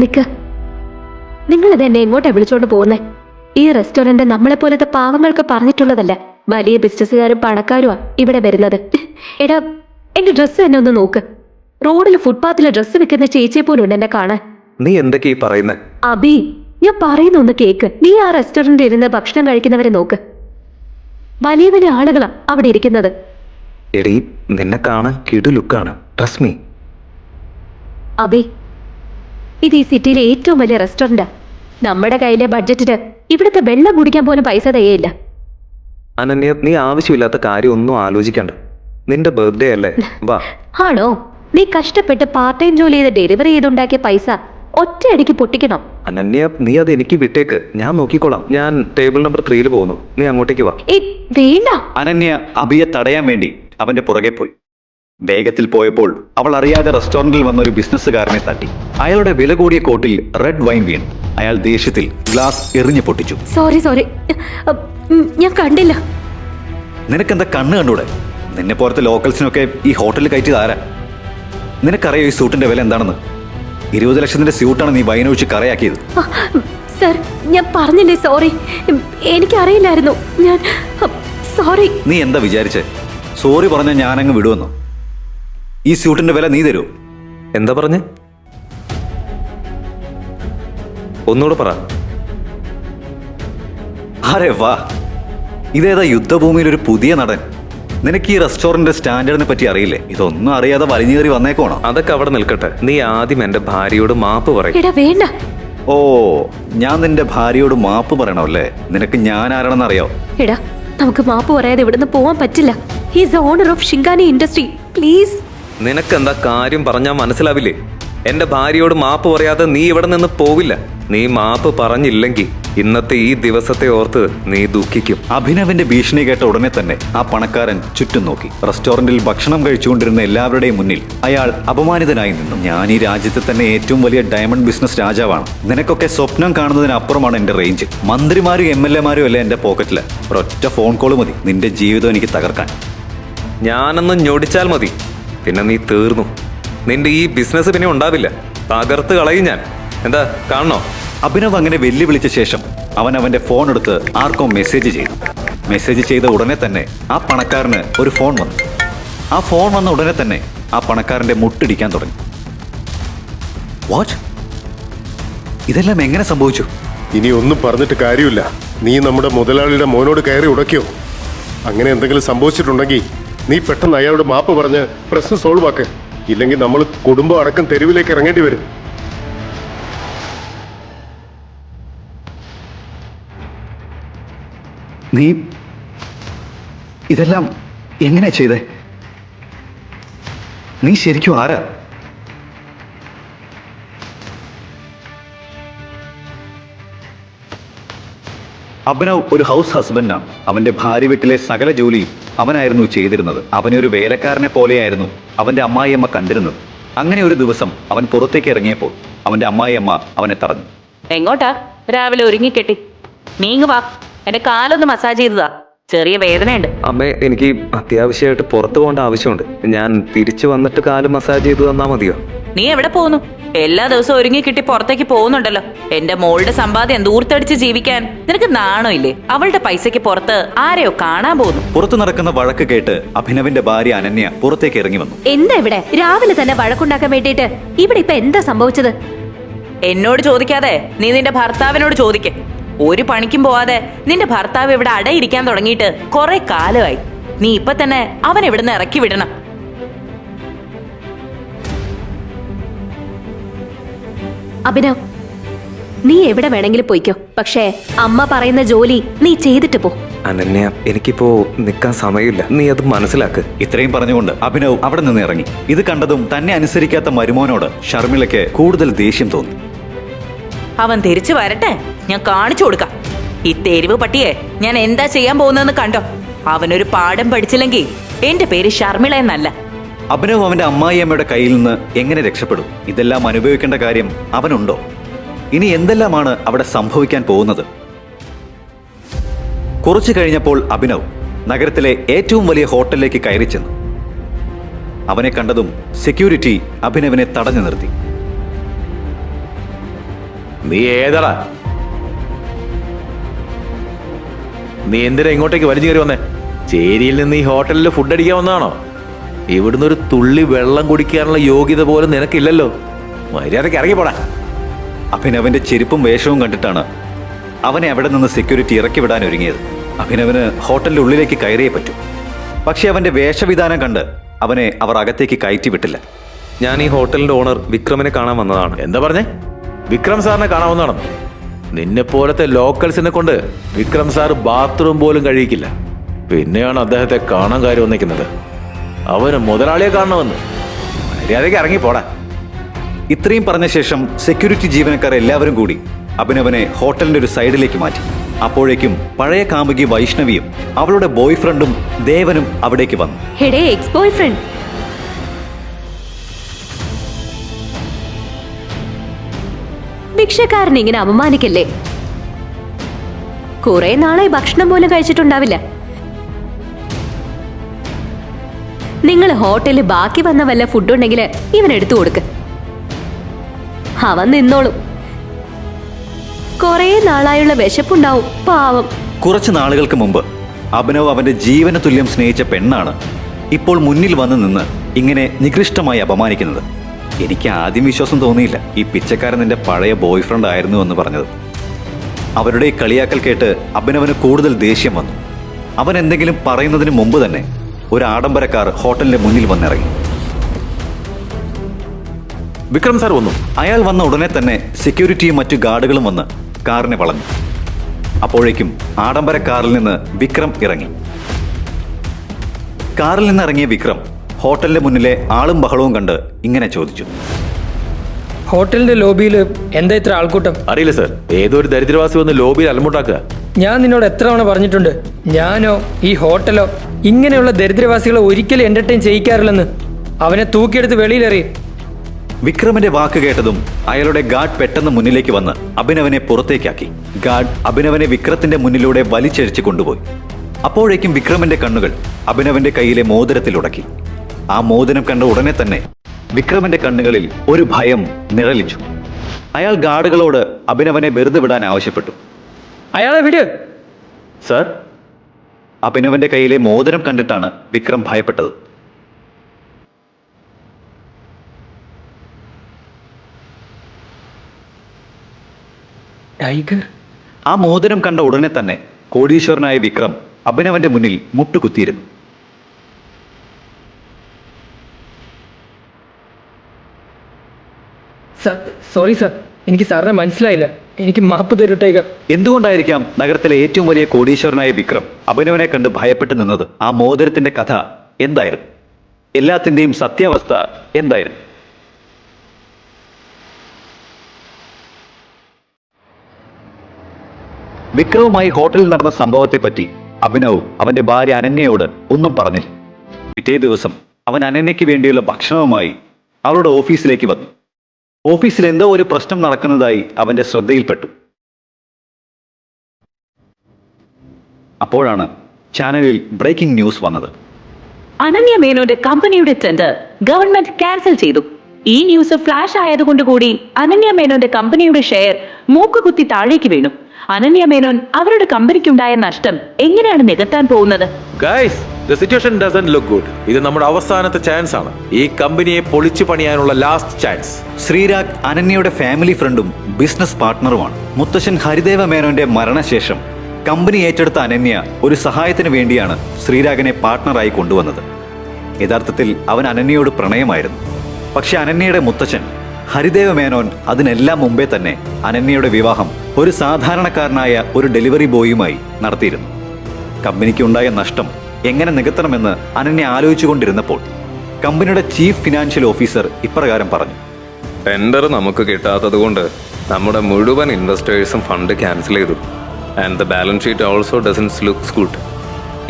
നിക്ക്, നിങ്ങളിത് എന്നെ എങ്ങോട്ടാ വിളിച്ചോണ്ട് പോകുന്നേ? ഈ റെസ്റ്റോറന്റ് നമ്മളെ പോലത്തെ പാവങ്ങൾക്ക് പറഞ്ഞിട്ടുള്ളതല്ല. വലിയ ബിസിനസ്സുകാരും പണക്കാരുമാ ഇവിടെ വരുന്നത്. എടാ, എന്റെ ഡ്രസ്സ് എന്നെ ഒന്ന് നോക്ക്. റോഡിൽ ഫുട്പാത്തിലെ ഡ്രസ്സ് വിൽക്കുന്ന ചേച്ചിയെ പോലും ഉണ്ട് എന്നെ കാണാൻ. നീ എന്തൊക്കെയാ പറയുന്നത്? അബി, ഞാൻ പറയുന്ന ഒന്ന് കേക്ക്. നീ ആ റെസ്റ്റോറന്റിൽ ഇരുന്ന് ഭക്ഷണം കഴിക്കുന്നവരെ നോക്ക്. വലിയ വലിയ ആളുകളാ അവിടെ ഇരിക്കുന്നത്. എടീ, നിന്നെ കാണാൻ കിടു ലുക്കാണ്. Trust me. അബി, ഇത് ഈ സിറ്റിയിലെ ഏറ്റവും വലിയ റെസ്റ്റോറന്റാ. നമ്മുടെ കയ്യിലെ ബഡ്ജറ്റിന് ഇവിടുത്തെ വെള്ളം കുടിക്കാൻ പോലും പൈസ തികയില്ല. അനന്യ, നീ ആവശ്യമില്ലാത്ത കാര്യം ഒന്നും ആലോചിക്കണ്ട. നിന്റെ ബർത്ത്ഡേ അല്ലേ, വാ. ആണോ? നീ കഷ്ടപ്പെട്ട് പാർട്ട് ടൈം ജോലി ചെയ്ത് ഡെലിവറി ചെയ്തുണ്ടാക്കിയ പൈസ ഒറ്റയടിക്ക് പൊട്ടിക്കണം. അനന്യ, നീ അത് എനിക്ക് വിട്ടേക്ക്, ഞാൻ നോക്കിക്കോളാം. ഞാൻ ടേബിൾ നമ്പർ 3 പോകുന്നു, നീ അങ്ങോട്ടേക്ക് വാ. വേണ്ട. അനന്യ അഭിയെ തടയാൻ വേണ്ടി അവന്റെ പുറകെ പോയി. വേഗത്തിൽ പോയപ്പോൾ അവൾ അറിയാതെ റെസ്റ്റോറന്റിൽ വന്ന ഒരു ബിസിനസ്സുകാരനെ തട്ടി. അയാളുടെ വില കൂടിയ കോട്ടിൽ റെഡ് വൈൻ വീണു. അയാൾ ദേഷ്യത്തിൽ ഗ്ലാസ് എറിഞ്ഞു പൊട്ടിച്ചു. സോറി, ഞാൻ കണ്ടില്ല. നിനക്കെന്താ കണ്ണ് കണ്ടൂടെ? നിന്നെ പോലത്തെ ലോക്കൽസിനൊക്കെ ഈ ഹോട്ടലിൽ കയറ്റിയത് ആരാ? നിനക്കറിയോ ഈ സൂട്ടിന്റെ വില എന്താണെന്ന്? 20 ലക്ഷത്തിന്റെ സ്യൂട്ടാണ് നീ വൈനൊഴിച്ച് കറയാക്കിയത്. സർ, ഞാൻ പറഞ്ഞില്ലേ സോറി. എനിക്കറിയില്ലായിരുന്നു. ഞാൻ സോറി. നീ എന്താ വിചാരിച്ചേ? സോറി പറഞ്ഞ ഞാനങ്ങ് വിടുവെന്നോ? ഈ സ്യൂട്ടിന്റെ വില നീ തരൂ. എന്താ പറഞ്ഞേ? ഒന്നുകൂടെ പറ. അരെ വാ, ഇതേതാ യുദ്ധഭൂമിയിൽ ഒരു പുതിയ നടൻ. നിനക്ക് ഈ റെസ്റ്റോറന്റ് സ്റ്റാൻഡേർഡിനെ പറ്റി അറിയില്ലേ? ഇതൊന്നും അറിയാതെ വലിഞ്ഞു കയറി വന്നേക്കോണോ? അതൊക്കെ അവിടെ നിൽക്കട്ടെ. നീ ആദ്യം എന്റെ ഭാര്യയോട് മാപ്പ് പറയും. എടാ വേണ്ട. ഓ, ഞാൻ നിന്റെ ഭാര്യയോട് മാപ്പ് പറയണമല്ലേ? നിനക്ക് ഞാൻ ആരാണെന്ന് അറിയാവോ? എടാ, നമുക്ക് മാപ്പ് പറയാതെ ഇവിടുന്ന് പോവാൻ പറ്റില്ല. He's owner of Shinkani industry. Please. നിനക്കെന്താ കാര്യം പറഞ്ഞാൽ മനസ്സിലാവില്ലേ? എന്റെ ഭാര്യയോട് മാപ്പ് പറയാതെ നീ ഇവിടെ നിന്ന് പോവില്ല. നീ മാപ്പ് പറഞ്ഞില്ലെങ്കിൽ ഇന്നത്തെ ഈ ദിവസത്തെ ഓർത്ത് നീ ദുഃഖിക്കും. അഭിനവിന്റെ ഭീഷണി കേട്ട ഉടനെ തന്നെ ആ പണക്കാരൻ ചുറ്റും നോക്കി. റെസ്റ്റോറന്റിൽ ഭക്ഷണം കഴിച്ചുകൊണ്ടിരുന്ന എല്ലാവരുടെയും മുന്നിൽ അയാൾ അപമാനിതനായി നിന്നു. ഞാൻ ഈ രാജ്യത്തെ തന്നെ ഏറ്റവും വലിയ ഡയമണ്ട് ബിസിനസ് രാജാവാണ്. നിനക്കൊക്കെ സ്വപ്നം കാണുന്നതിനപ്പുറമാണ് എന്റെ റേഞ്ച്. മന്ത്രിമാരും MLA മാരും അല്ല എന്റെ പോക്കറ്റില്. ഒരൊറ്റ ഫോൺ കോൾ മതി നിന്റെ ജീവിതം എനിക്ക് തകർക്കാൻ. ഞാനൊന്ന് ഞൊടിച്ചാൽ മതി, പിന്നെ നീ തീർന്നു. നിന്റെ ഈ ബിസിനസ് പിന്നെ ഉണ്ടാവില്ല. തകർത്ത് കളയും ഞാൻ. എന്താ കാണണോ? അഭിനവ് അങ്ങനെ വെല്ലുവിളിച്ച ശേഷം അവൻ അവന്റെ ഫോൺ എടുത്ത് ആർക്കോ മെസ്സേജ് ചെയ്തു. മെസ്സേജ് ചെയ്ത ഉടനെ തന്നെ ആ പണക്കാരന് ഒരു ഫോൺ വന്നു. ആ ഫോൺ വന്ന ഉടനെ തന്നെ ആ പണക്കാരന്റെ മുട്ടിടിക്കാൻ തുടങ്ങി. വാട്ട്? ഇതെല്ലാം എങ്ങനെ സംഭവിച്ചു? ഇനി ഒന്നും പറഞ്ഞിട്ട് കാര്യമില്ല. നീ നമ്മുടെ മുതലാളിയുടെ മോനോട് കയറി ഉടക്കിയോ? അങ്ങനെ എന്തെങ്കിലും സംഭവിച്ചിട്ടുണ്ടെങ്കിൽ നീ പെട്ടെന്ന് അയാളോട് മാപ്പ് പറഞ്ഞ് പ്രശ്നം സോൾവ് ആക്ക്. ഇല്ലെങ്കിൽ നമ്മൾ കുടുംബം അടക്കം തെരുവിലേക്ക് ഇറങ്ങേണ്ടി വരും. നീ ഇതെല്ലാം എങ്ങനെ ചെയ്തേ? നീ ശരിക്കും ആരാ? അഭിനവ് ഒരു ഹൗസ് ഹസ്ബൻഡാണ്. അവന്റെ ഭാര്യ വീട്ടിലെ സകല ജോലിയും അവനായിരുന്നു ചെയ്തിരുന്നത്. അവനെ ഒരു വേലക്കാരനെ പോലെയായിരുന്നു അവന്റെ അമ്മായിയമ്മ കണ്ടിരുന്നത്. അങ്ങനെ ഒരു ദിവസം അവൻ പുറത്തേക്ക് ഇറങ്ങിയപ്പോൾ അവന്റെ അമ്മായിയമ്മ അവനെ തടഞ്ഞു. എങ്ങോട്ടാ രാവിലെ ഒരുങ്ങിക്കെട്ടി? നീങ്ങ് വാ, എന്റെ കാലൊന്ന് മസാജ് ചെയ്തതാ. ചെറിയ വേദനയുണ്ട്. അമ്മേ, എനിക്ക് അത്യാവശ്യമായിട്ട് പുറത്തു പോകേണ്ട ആവശ്യമുണ്ട്. ഞാൻ തിരിച്ചു വന്നിട്ട് കാല് മസാജ് ചെയ്തു തന്നാ മതിയോ? നീ എവിടെ പോകുന്നു? എല്ലാ ദിവസവും ഒരുങ്ങിക്കിട്ടി പുറത്തേക്ക് പോകുന്നുണ്ടല്ലോ. എന്റെ മോളുടെ സമ്പാദ്യം ദൂർത്തടിച്ച് ജീവിക്കാൻ നിനക്ക് നാണോ ഇല്ലേ? അവളുടെ പൈസക്ക് പുറത്ത് ആരെയോ കാണാൻ പോകുന്നു. പുറത്തു നടക്കുന്ന വഴക്ക് കേട്ട് അഭിനവിന്റെ ഭാര്യ അനന്യ പുറത്തേക്ക് ഇറങ്ങി വന്നു. എന്താ ഇവിടെ രാവിലെ തന്നെ വഴക്കുണ്ടാക്കാൻ വേണ്ടിയിട്ട്? ഇവിടെ ഇപ്പൊ എന്താ സംഭവിച്ചത്? എന്നോട് ചോദിക്കാതെ നീ നിന്റെ ഭർത്താവിനോട് ചോദിക്ക്. ഒരു പണിക്കും പോവാതെ നിന്റെ ഭർത്താവ് ഇവിടെ അടയിരിക്കാൻ തുടങ്ങിയിട്ട് കുറെ കാലമായി. നീ ഇപ്പൊ തന്നെ അവൻ ഇവിടുന്ന് ഇറക്കി വിടണം. അഭിനവ്, നീ എവിടെ വേണമെങ്കിലും പോയിക്കോ. പക്ഷേ അമ്മ പറയുന്ന ജോലി നീ ചെയ്തിട്ട് പോ. അനന്യ, എനിക്കിപ്പോ നിൽക്കാൻ സമയമില്ല. നീ അത് മനസ്സിലാക്ക്. ഇത്രയും പറഞ്ഞുകൊണ്ട് അഭിനവ് അവിടെ നിന്ന് ഇറങ്ങി. ഇത് കണ്ടതും തന്നെ അനുസരിക്കാത്ത മരുമോനോട് ഷർമിളയ്ക്ക് കൂടുതൽ ദേഷ്യം തോന്നി. അവൻ തിരിച്ചു വരട്ടെ, ഞാൻ കാണിച്ചു കൊടുക്കാം. ഈ തെരുവ് പട്ടിയെ ഞാൻ എന്താ ചെയ്യാൻ പോകുന്നതെന്ന് കണ്ടോ? അവനൊരു പാഠം പഠിച്ചില്ലെങ്കിൽ എന്റെ പേര് ഷർമിള എന്നല്ല. അഭിനവ് അവന്റെ അമ്മായിയമ്മയുടെ കയ്യിൽ നിന്ന് എങ്ങനെ രക്ഷപ്പെടും? ഇതെല്ലാം അനുഭവിക്കേണ്ട കാര്യം അവനുണ്ടോ? ഇനി എന്തെല്ലാമാണ് അവിടെ സംഭവിക്കാൻ പോകുന്നത്? കുറച്ചു കഴിഞ്ഞപ്പോൾ അഭിനവ് നഗരത്തിലെ ഏറ്റവും വലിയ ഹോട്ടലിലേക്ക് കയറി ചെന്നു. അവനെ കണ്ടതും സെക്യൂരിറ്റി അഭിനവിനെ തടഞ്ഞു നിർത്തി. നീ ഏതാടാ? നീ എന്തിനാ ഇങ്ങോട്ടേക്ക് വലിഞ്ഞു കയറി വന്നേ? ചേരിയിൽ നിന്ന് ഈ ഹോട്ടലിൽ ഫുഡ് അടിക്കാൻ വന്നതാണോ? ഇവിടുന്ന് ഒരു തുള്ളി വെള്ളം കുടിക്കാനുള്ള യോഗ്യത പോലും നിനക്കില്ലല്ലോ. മര്യാദക്ക് ഇറങ്ങിപ്പോടാ. അഭിനവന്റെ ചെരുപ്പും വേഷവും കണ്ടിട്ടാണ് അവനെ അവിടെ നിന്ന് സെക്യൂരിറ്റി ഇറക്കി വിടാൻ ഒരുങ്ങിയത്. അഭിനവന് ഹോട്ടലിന്റെ ഉള്ളിലേക്ക് കയറിയേ പറ്റൂ. പക്ഷെ അവന്റെ വേഷവിധാനം കണ്ട് അവനെ അവർ അകത്തേക്ക് കയറ്റി വിട്ടില്ല. ഞാൻ ഈ ഹോട്ടലിന്റെ ഓണർ വിക്രമിനെ കാണാൻ വന്നതാണ്. എന്താ പറഞ്ഞേ? വിക്രം സാറിനെ കാണാവുന്നതാണെന്ന്? നിന്നെ പോലത്തെ ലോക്കൽസിനെ കൊണ്ട് വിക്രം സാർ ബാത്റൂം പോലും കഴിയിക്കില്ല. പിന്നെയാണ് അദ്ദേഹത്തെ കാണാൻ കാര്യം വന്നിരിക്കുന്നത്. അവന് മുതലാളിയെ കാണണമെന്ന്. മര്യാദയ്ക്ക് ഇറങ്ങിപ്പോടാ. ഇത്രയും പറഞ്ഞ ശേഷം സെക്യൂരിറ്റി ജീവനക്കാർ എല്ലാവരും കൂടി അഭിനവനെ ഹോട്ടലിന്റെ ഒരു സൈഡിലേക്ക് മാറ്റി. അപ്പോഴേക്കും പഴയ കാമുകി വൈഷ്ണവിയും അവളുടെ ബോയ് ഫ്രണ്ടും ദേവനും അവിടേക്ക് വന്നു. എടേ എക്സ് ബോയ് ഫ്രണ്ട്, ഭിക്ഷക്കാരനെ ഇങ്ങനെ അപമാനിക്കല്ലേ? കുറെ നാളായി ഭക്ഷണം പോലും കഴിച്ചിട്ടുണ്ടാവില്ല. നിങ്ങൾ ഹോട്ടലിൽ ബാക്കി വന്ന വല്ല ഫുഡ് ഉണ്ടെങ്കിൽ ഇവൻ എടുത്തു കൊടുക്ക്. അവൻ നിന്നോളും. കുറെ നാളായുള്ള വിശപ്പുണ്ടാവും പാവം. കുറച്ച് നാളുകൾക്ക് മുമ്പ് അഭിനവ് അവന്റെ ജീവന തുല്യം സ്നേഹിച്ച പെണ്ണാണ് ഇപ്പോൾ മുന്നിൽ വന്ന് നിന്ന് ഇങ്ങനെ നികൃഷ്ടമായി അപമാനിക്കുന്നത്. എനിക്ക് ആദ്യം വിശ്വാസം തോന്നിയില്ല ഈ പിച്ചക്കാരൻ നിന്റെ പഴയ ബോയ് ഫ്രണ്ട് ആയിരുന്നു എന്ന് പറഞ്ഞത്. അവരുടെ ഈ കളിയാക്കൽ കേട്ട് അഭിനവന് കൂടുതൽ ദേഷ്യം വന്നു. അവൻ എന്തെങ്കിലും പറയുന്നതിന് മുമ്പ് തന്നെ ഒരു ആഡംബരക്കാർ ഹോട്ടലിന്റെ മുന്നിൽ വന്നിറങ്ങി. വിക്രം സാർ വന്നു. അയാൾ വന്ന ഉടനെ തന്നെ സെക്യൂരിറ്റിയും മറ്റു ഗാർഡുകളും വന്ന് കാറിനെ വളഞ്ഞു. അപ്പോഴേക്കും ആഡംബര കാറിൽ നിന്ന് വിക്രം ഇറങ്ങി. കാറിൽ നിന്ന് ഇറങ്ങിയ വിക്രം ഹോട്ടലിന്റെ മുന്നിലെ ആളും ബഹളവും കണ്ട് ഇങ്ങനെ ചോദിച്ചു: ഹോട്ടലിന്റെ ലോബിയിൽ എന്താ ഇത്ര ആൾക്കൂട്ടം? അറിയില്ല സാർ. ഏതോ ഒരു ദരിദ്രവാസി വന്ന് ലോബിയിൽ അലമുണ്ടാക്കുക. ഞാൻ നിന്നോട് എത്ര തവണ പറഞ്ഞിട്ടുണ്ട്, ഞാനോ ഈ ഹോട്ടലോ ഇങ്ങനെയുള്ള ദരിദ്രവാസികളെ ഒരിക്കലും എന്റർടൈൻ ചെയ്യിക്കാറില്ലെന്ന്. അവനെ തൂക്കിയെടുത്ത് വെളിയിലെറിയും. വിക്രമിന്റെ വാക്ക് കേട്ടതും അയാളുടെ ഗാർഡ് പെട്ടെന്ന് മുന്നിലേക്ക് വന്ന് അഭിനവനെ പുറത്തേക്കാക്കി. ഗാർഡ് അഭിനവനെ വിക്രത്തിന്റെ മുന്നിലൂടെ വലിച്ചഴിച്ചു കൊണ്ടുപോയി. അപ്പോഴേക്കും വിക്രമിന്റെ കണ്ണുകൾ അഭിനവന്റെ കയ്യിലെ മോതിരത്തിൽ ഉടക്കി. ആ മോതിരം കണ്ട ഉടനെ തന്നെ വിക്രമിന്റെ കണ്ണുകളിൽ ഒരു ഭയം നിഴലിച്ചു. അയാൾ ഗാർഡുകളോട് അഭിനവനെ വെറുതെ വിടാൻ ആവശ്യപ്പെട്ടു. അയാളെ വിട് സർ. അഭിനവന്റെ കയ്യിലെ മോതിരം കണ്ടിട്ടാണ് വിക്രം ഭയപ്പെട്ടത്. ടൈഗർ. ആ മോതിരം കണ്ട ഉടനെ തന്നെ കോടീശ്വരനായ വിക്രം അഭിനവന്റെ മുന്നിൽ മുട്ടുകുത്തിയിരുന്നു. സോറി സർ, എനിക്ക് സാറിനെ മനസ്സിലായില്ല. എനിക്ക് മാപ്പ് തരൂ ടൈഗർ. എന്തുകൊണ്ടായിരിക്കാം നഗരത്തിലെ ഏറ്റവും വലിയ കോടീശ്വരനായ വിക്രം അഭിനവനെ കണ്ട് ഭയപ്പെട്ടു നിന്നത്? ആ മോതിരത്തിന്റെ കഥ എന്തായിരുന്നു? എല്ലാത്തിന്റെയും സത്യാവസ്ഥ എന്തായിരുന്നു? വിക്രവുമായി ഹോട്ടലിൽ നടന്ന സംഭവത്തെപ്പറ്റി അഭിനവ് അവന്റെ ഭാര്യ അനന്യയോട് ഒന്നും പറഞ്ഞില്ല. പിറ്റേ ദിവസം അവൻ അനന്യയ്ക്ക് വേണ്ടിയുള്ള ഭക്ഷണവുമായി അവളുടെ ഓഫീസിലേക്ക് വന്നു. ഓഫീസിൽ എന്തോ ഒരു പ്രശ്നം നടക്കുന്നതായി അവന്റെ ശ്രദ്ധയിൽപ്പെട്ടു. അപ്പോഴാണ് ചാനലിൽ ബ്രേക്കിംഗ് ന്യൂസ് വന്നത്. അനന്യ മേനോന്റെ കമ്പനിയുടെ ടെൻഡർ ഗവൺമെന്റ് ക്യാൻസൽ ചെയ്തു. ഈ ന്യൂസ് ഫ്ലാഷ് ആയതുകൊണ്ട് കൂടി അനന്യ മേനോന്റെ കമ്പനിയുടെ ഷെയർ മൂക്കുകുത്തി താഴേക്ക് വീണു. അനന്യ മേനോൻ അവരുടെ കമ്പനിക്കുണ്ടായ നഷ്ടം എങ്ങനെയാണ് നികത്താൻ പോകുന്നത്? Guys, the situation doesn't look good. ഇത് നമ്മുടെ അവസാനത്തെ ചാൻസ് ആണ്. ഈ കമ്പനിയെ പൊളിച്ചു പണിയാനുള്ള ലാസ്റ്റ് ചാൻസ്. ശ്രീരാഗ് അനന്യയുടെ ഫാമിലി ഫ്രണ്ടും ബിസിനസ് പാർട്ട്ണറുമാണ്. മുത്തശ്ശൻ ഹരിദേവ മേനോന്റെ മരണശേഷം കമ്പനി ഏറ്റെടുത്ത അനന്യ ഒരു സഹായത്തിന് വേണ്ടിയാണ് ശ്രീരാഗിനെ പാർട്ട്ണറായി കൊണ്ടുവന്നത്. യഥാർത്ഥത്തിൽ അവൻ അനന്യയോട് പ്രണയമായിരുന്നു. പക്ഷെ അനന്യയുടെ മുത്തച്ഛൻ ഹരിദേവ മേനോൻ അതിനെല്ലാം മുമ്പേ തന്നെ അനന്യയുടെ വിവാഹം ഒരു സാധാരണക്കാരനായ ഒരു ഡെലിവറി ബോയുമായി നടത്തിയിരുന്നു. കമ്പനിക്ക് ഉണ്ടായ നഷ്ടം എങ്ങനെ നികത്തണമെന്ന് അനന്യ ആലോചിച്ചുകൊണ്ടിരുന്നപ്പോൾ കമ്പനിയുടെ ചീഫ് ഫിനാൻഷ്യൽ ഓഫീസർ ഇപ്രകാരം പറഞ്ഞു: ടെൻഡർ നമുക്ക് കിട്ടാത്തത് കൊണ്ട് നമ്മുടെ മുഴുവൻ ഇൻവെസ്റ്റേഴ്സും ഫണ്ട് ക്യാൻസൽ ചെയ്തു. And the balance sheet also dozens looks good.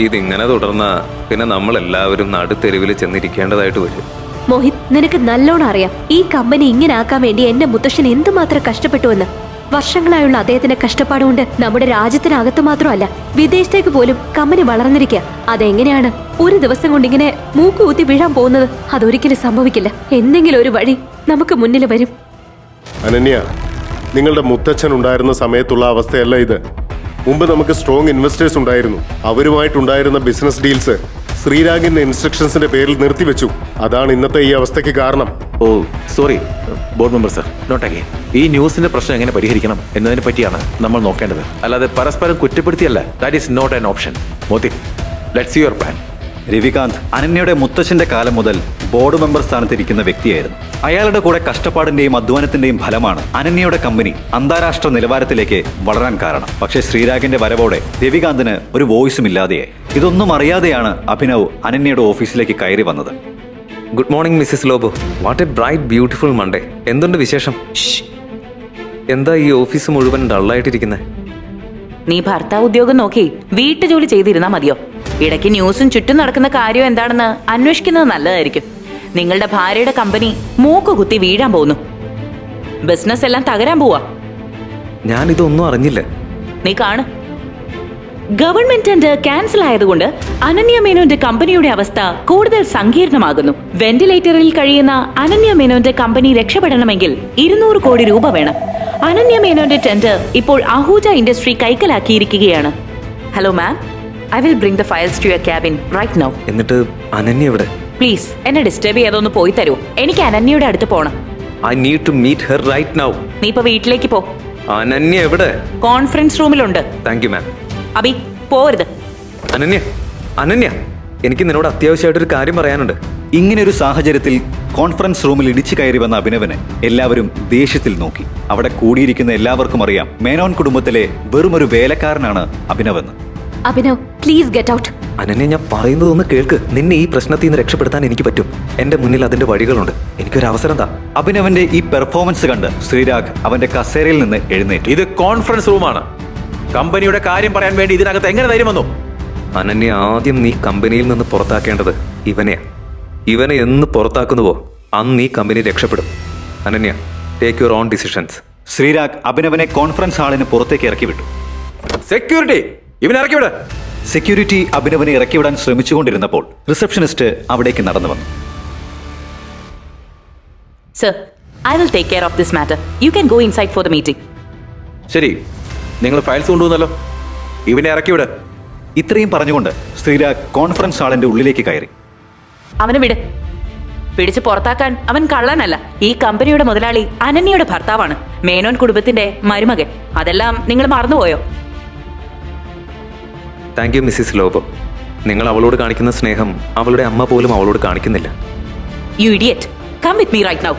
ഇതിങ്ങനെ തുടർന്നാൽ പിന്നെ നമ്മൾ എല്ലാവരും നടുത്തെരുവിൽ ചെന്നിരിക്കേണ്ടതായിട്ട് വരും. മോഹിത്, നിനക്ക് നല്ലോണം അറിയാം ഈ കമ്പനി ഇങ്ങനെ ആക്കാൻ വേണ്ടി എന്റെ മുത്തശ്ശൻ എന്തുമാത്രം കഷ്ടപ്പെട്ടുവെന്ന്. വർഷങ്ങളായുള്ള അദ്ദേഹത്തിന്റെ കഷ്ടപ്പാടുകൊണ്ട് നമ്മുടെ രാജ്യത്തിനകത്ത് മാത്രമല്ല വിദേശത്തേക്ക് പോലും കമ്പനി വളർന്നിരിക്കുക. അതെങ്ങനെയാണ് ഒരു ദിവസം കൊണ്ട് ഇങ്ങനെ മൂക്കുകുത്തി വീഴാൻ പോകുന്നത്? അതൊരിക്കലും സംഭവിക്കില്ല. എന്തെങ്കിലും ഒരു വഴി നമുക്ക് മുന്നിൽ വരും. അനന്യ, നിങ്ങളുടെ മുത്തച്ഛൻ ഉണ്ടായിരുന്ന സമയത്തുള്ള അവസ്ഥയല്ല ഇത്. മുമ്പ് നമുക്ക് സ്ട്രോങ് ഇൻവെസ്റ്റേഴ്സ് ഉണ്ടായിരുന്നു. അവരുമായിട്ടുണ്ടായിരുന്ന ബിസിനസ് ഡീൽസ് ശ്രീരാഗിന്റെ ഇൻസ്ട്രക്ഷൻസിന്റെ പേരിൽ നിർത്തിവെച്ചു. അതാണ് ഇന്നത്തെ ഈ അവസ്ഥയ്ക്ക് കാരണം. Oh sorry board member sir, not again. ഈ ന്യൂസിന്റെ പ്രശ്നം എങ്ങനെ പരിഹരിക്കണം എന്നതിനെ പറ്റിയാണ് നമ്മൾ നോക്കേണ്ടത്, അല്ലാതെ പരസ്പരം കുറ്റപ്പെടുത്തിയല്ല. That is not an option. Moti, let's see your plan. Ravikant അനന്യയുടെ മുത്തച്ഛന്റെ കാലം മുതൽ ബോർഡ് മെമ്പർ സ്ഥാനത്തിരിക്കുന്ന വ്യക്തിയായിരുന്നു. അയാളുടെ കൂടെ കഷ്ടപ്പാടിന്റെയും അധ്വാനത്തിന്റെയും ഫലമാണ് അനന്യയുടെ കമ്പനി അന്താരാഷ്ട്ര നിലവാരത്തിലേക്ക് വളരാൻ കാരണം. പക്ഷേ ശ്രീരാഗിന്റെ വരവോടെ രവികാന്തിന് ഒരു വോയിസും ഇല്ലാതെയായി. ഇതൊന്നും അറിയാതെയാണ് അഭിനവ് അനന്യയുടെ ഓഫീസിലേക്ക് കയറി വന്നത്. Good morning Mrs Lobo. What A bright beautiful Monday. എന്തുണ്ട് വിശേഷം? എന്താ ഈ ഓഫീസ് മുഴുവൻ ഡള്ളായിട്ടിരിക്കുന്നത്? നീ ഭർത്താവ് ഉദ്യോഗം നോക്കി വീട്ടുജോലി ചെയ്തിരുന്നാ മതിയോ? ഇടയ്ക്ക് ന്യൂസും ചുറ്റും നടക്കുന്ന കാര്യം എന്താണെന്ന് അന്വേഷിക്കുന്നത് നല്ലതായിരിക്കും. നിങ്ങളുടെ ഭാര്യയുടെ കമ്പനി മൂക്ക് കുത്തി വീഴാൻ പോകുന്നു. ബിസിനസ് എല്ലാം തകരാൻ പോവാ. ഞാനിതൊന്നും അറിഞ്ഞില്ല. നീ കാണ്. ഗവൺമെന്റ് ടെൻഡർ ക്യാൻസൽ ആയതുകൊണ്ട് അനന്യ മേനോന്റെ കമ്പനിയുടെ അവസ്ഥ കൂടുതൽ സങ്കീർണമാകുന്നു. വെന്റിലേറ്ററിൽ കഴിയുന്ന അനന്യ മേനോന്റെ കമ്പനി രക്ഷപ്പെടണമെങ്കിൽ 200 കോടി രൂപ വേണം. അനന്യ മേനോന്റെ ടെൻഡർ ഇപ്പോൾ അഹൂജ ഇൻഡസ്ട്രി കൈക്കലാക്കിയിരിക്കുകയാണ്. Hello ma'am, I will bring the files to your cabin right now. എന്നിട്ട് അനന്യ എവിടെ? പ്ലീസ് എന്നെ ഡിസ്റ്റർബ് ചെയ്യാതൊന്ന് പോയി തരൂ. എനിക്ക് അനന്യയുടെ അടുത്ത് പോണം. I need to meet her right now. നീ ഇപ്പൊ വീട്ടിലേക്ക് പോ. അനന്യ എവിടെ? കോൺഫറൻസ് റൂമിലുണ്ട്. Thank you ma'am. അബി പോരുത്. അനന്യ, അനന്യ, എനിക്ക് നിന്നോട് അത്യാവശ്യമായിട്ടൊരു കാര്യം പറയാനുണ്ട്. ഇങ്ങനെയൊരു സാഹചര്യത്തിൽ കോൺഫറൻസ് റൂമിൽ ഇടിച്ചു കയറി വന്ന അഭിനവനെ എല്ലാവരും ദേഷ്യത്തിൽ നോക്കി. അവിടെ കൂടിയിരിക്കുന്ന എല്ലാവർക്കും അറിയാം മേനോൻ കുടുംബത്തിലെ വെറുമൊരു വേലക്കാരനാണ് അഭിനവെന്ന്. Abhinav, please get out. Ananya, ഞാൻ പറയുന്നതൊന്ന് കേൾക്ക്. നിന്നെ ഈ പ്രശ്നത്തിൽ നിന്ന് രക്ഷപ്പെടുത്താൻ എനിക്ക് പറ്റും. എന്റെ മുന്നിൽ അതിന്റെ വഴികളുണ്ട്. എനിക്കൊരു അവസരം താ. അഭിനവന്റെ ഈ പെർഫോമൻസ് കണ്ട് ശ്രീരാഗ് അവന്റെ കസേരയിൽ നിന്ന് എഴുന്നേറ്റു. ഇത് കോൺഫറൻസ് റൂമാണ്. കമ്പനിയുടെ കാര്യം പറയാൻ വേണ്ടി ഇതിനകത്ത് എങ്ങനെ ധൈര്യം വന്നു? അനന്യ, ആദ്യം നീ കമ്പനിയിൽ നിന്ന് പുറത്താക്കേണ്ടത് ഇവനെയാ. ഇവനെ എന്ന് പുറത്താക്കുന്നുവോ അന്ന് ഈ കമ്പനി രക്ഷപ്പെടും. Ananya, take your own decisions. Sreerag അഭിനവനെ കോൺഫറൻസ് ഹാളിന് പുറത്തേക്ക് ഇറക്കി വിട്ടു. സെക്യൂരിറ്റി, ഇവനെ ഇറക്കി വിട്. സെക്യൂരിറ്റി അഭിനവനെ ഇറക്കിവിടാൻ ശ്രമിച്ചുകൊണ്ടിരുന്നപ്പോൾ റിസപ്ഷനിസ്റ്റ് അവിടേക്ക് നടന്നു വന്നു. Sir, I will take care of this matter. You can go inside for the meeting. ശരി, നിങ്ങൾ ഫയൽസ് കൊണ്ടുവന്നല്ലോ, ഇവനെ ഇറക്കി വിട്. ഇത്രയും പറഞ്ഞുകൊണ്ട് ശ്രീരാഗ് കോൺഫറൻസ് ഹാളിന്റെ ഉള്ളിലേക്ക് കയറി. അവനെ വിട്. പിടിച്ച് പുറത്താക്കാൻ അവൻ കള്ളനല്ല. ഈ കമ്പനിയുടെ മുതലാളി അനന്യയുടെ ഭർത്താവാണ്, മേനോൻ കുടുംബത്തിന്റെ മരുമകൻ. അതെല്ലാം നിങ്ങൾ മറന്നുപോയോ? Thank you Mrs Lobo. നിങ്ങൾ അവളോട് കാണിക്കുന്ന സ്നേഹം അവളുടെ അമ്മ പോലും അവളോട് കാണിക്കുന്നില്ല. You idiot, come with me right now.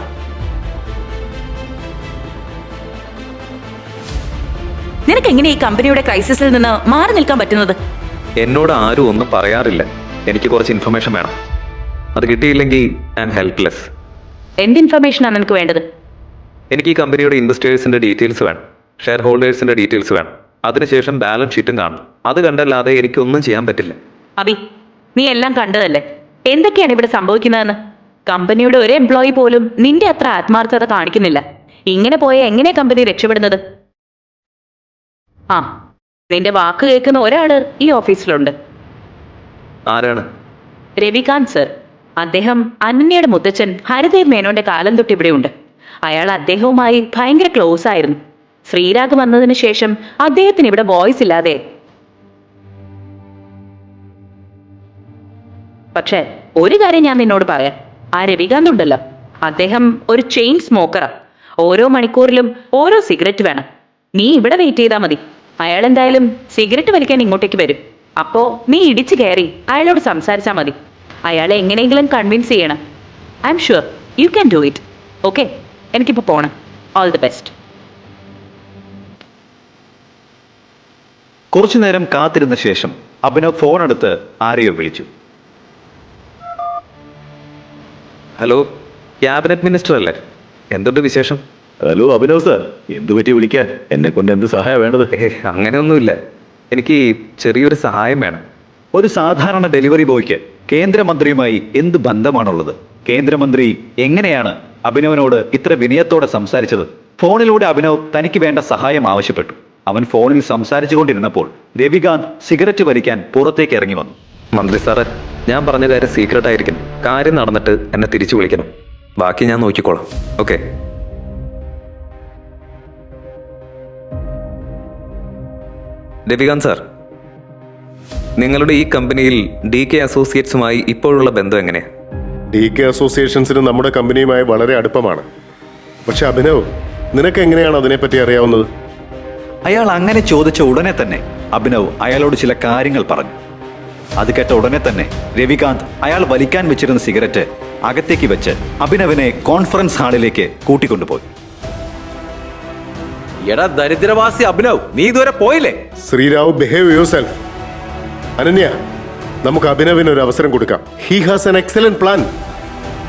നിനക്ക് എങ്ങനെ ഈ കമ്പനിയുടെ ക്രൈസിസിൽ നിന്ന് മാറി നിൽക്കാൻ പറ്റുന്നത്? എന്നോട് ആരും ഒന്നും പറയാറില്ല. എനിക്ക് കുറച്ച് ഇൻഫർമേഷൻ വേണം. അത് കിട്ടിയില്ലെങ്കിൽ ഐ ആം ഹെൽപ്ലെസ്. എന്ത് ഇൻഫർമേഷനാണ് നിനക്ക് വേണ്ടത്? എനിക്ക് ഈ കമ്പനിയുടെ ഇൻവെസ്റ്റേഴ്സിന്റെ ഡീറ്റെയിൽസ് വേണം. ഷെയർ ഹോൾഡേഴ്സിന്റെ ഡീറ്റെയിൽസ് വേണം. അതിനുശേഷം ബാലൻസ് ഷീറ്റും കാണും. അത് കണ്ടല്ലാതെ എനിക്കൊന്നും ചെയ്യാൻ പറ്റില്ല. അബി, നീ എല്ലാം കണ്ടതല്ലേ? എന്തൊക്കെയാണ് ഇവിടെ സംഭവിക്കുന്നതെന്ന്? കമ്പനിയുടെ ഒരു എംപ്ലോയി പോലും നിന്റെ അത്ര ആത്മാർത്ഥത കാണിക്കുന്നില്ല. ഇങ്ങനെ പോയ എങ്ങനെ കമ്പനി രക്ഷപ്പെടുന്നത്? ആ, നിന്റെ വാക്ക് കേൾക്കുന്ന ഒരാള് ഈ ഓഫീസിലുണ്ട്. ആരാണ്? രവികാന്ത് സർ. അദ്ദേഹം അനന്യയുടെ മുത്തച്ഛൻ ഹരിദേവ് മേനോന്റെ കാലം തൊട്ട് ഇവിടെയുണ്ട്. അയാൾ അദ്ദേഹവുമായി ഭയങ്കര ക്ലോസ് ആയിരുന്നു. ശ്രീരാഗ് വന്നതിന് ശേഷം അദ്ദേഹത്തിന് ഇവിടെ വോയിസ് ഇല്ലാതെ. പക്ഷെ ഒരു കാര്യം ഞാൻ നിന്നോട് പറയാം. ആ രവികാന്ത് ഉണ്ടല്ലോ, അദ്ദേഹം ഒരു ചെയിൻ സ്മോക്കറാ. ഓരോ മണിക്കൂറിലും ഓരോ സിഗരറ്റ് വേണം. നീ ഇവിടെ വെയിറ്റ് ചെയ്താൽ മതി. അയാൾ എന്തായാലും സിഗരറ്റ് വലിക്കാൻ ഇങ്ങോട്ടേക്ക് വരും. അപ്പോ നീ ഇടിച്ചു കയറി അയാളോട് സംസാരിച്ചാൽ മതി. അയാളെ എങ്ങനെയെങ്കിലും കൺവിൻസ് ചെയ്യണം. I am sure you can do it. Okay, എനിക്കിപ്പോൾ പോണം. All the best. കുറച്ചു നേരം കാത്തിരുന്ന ശേഷം അഭിനവ് ഫോൺ എടുത്ത് ആരെയോ വിളിച്ചു. ഹലോ, ക്യാബിനറ്റ് മിനിസ്റ്റർ അല്ലേ? എന്തുണ്ട് വിശേഷം? ഹലോ അഭിനവ് സാർ, എന്തു പറ്റി വിളിക്കാൻ? എന്നെ കൊണ്ട് എന്ത് സഹായം വേണ്ടത്? അങ്ങനെയൊന്നുമില്ല. എനിക്ക് ചെറിയൊരു സഹായം വേണം. ഒരു സാധാരണ ഡെലിവറി ബോയ്ക്ക് കേന്ദ്രമന്ത്രിയുമായി എന്ത് ബന്ധമാണുള്ളത്? കേന്ദ്രമന്ത്രി എങ്ങനെയാണ് അഭിനവനോട് ഇത്ര വിനയത്തോടെ സംസാരിച്ചത്? ഫോണിലൂടെ അഭിനവ് തനിക്ക് വേണ്ട സഹായം ആവശ്യപ്പെട്ടു. അവൻ ഫോണിൽ സംസാരിച്ചു കൊണ്ടിരുന്നപ്പോൾ രവികാന്ത് സിഗരറ്റ് വലിക്കാൻ പുറത്തേക്ക് ഇറങ്ങി വന്നു. മന്ത്രി സാറ്, ഞാൻ പറഞ്ഞ കാര്യം സീക്രട്ട് ആയിരിക്കും. കാര്യം നടന്നിട്ട് എന്നെ തിരിച്ചു വിളിക്കണം. ബാക്കി ഞാൻ നോക്കിക്കോളാം. ഓക്കെ? രവികാന്ത് സാർ, നിങ്ങളുടെ ഈ കമ്പനിയിൽ DK അസോസിയേറ്റ്സുമായി ഇപ്പോഴുള്ള ബന്ധം എങ്ങനെയാ? DK അസോസിയേഷൻസിന് നമ്മുടെ കമ്പനിയുമായി വളരെ അടുപ്പമാണ്. പക്ഷെ അഭിനവ്, നിനക്ക് എങ്ങനെയാണ് അതിനെപ്പറ്റി അറിയാവുന്നത്? അയാൾ അങ്ങനെ ചോദിച്ച ഉടനെ തന്നെ അഭിനവ് അയാളോട് ചില കാര്യങ്ങൾ പറഞ്ഞു. അത് കേട്ട ഉടനെ തന്നെ രവികാന്ത് അയാൾ വലിക്കാൻ വെച്ചിരുന്ന സിഗരറ്റ് അകത്തേക്ക് വെച്ച് അഭിനവിനെ കോൺഫറൻസ് ഹാളിലേക്ക് കൂട്ടിക്കൊണ്ടുപോയി. എടാ ദരിദ്രവാസി അഭിനവ്, നീ ഇതുവരെ പോയില്ലേ? Sreerag, behave yourself. Ananya, നമുക്ക് അഭിനവിന് ഒരു അവസരം കൊടുക്കാം. He has an excellent plan.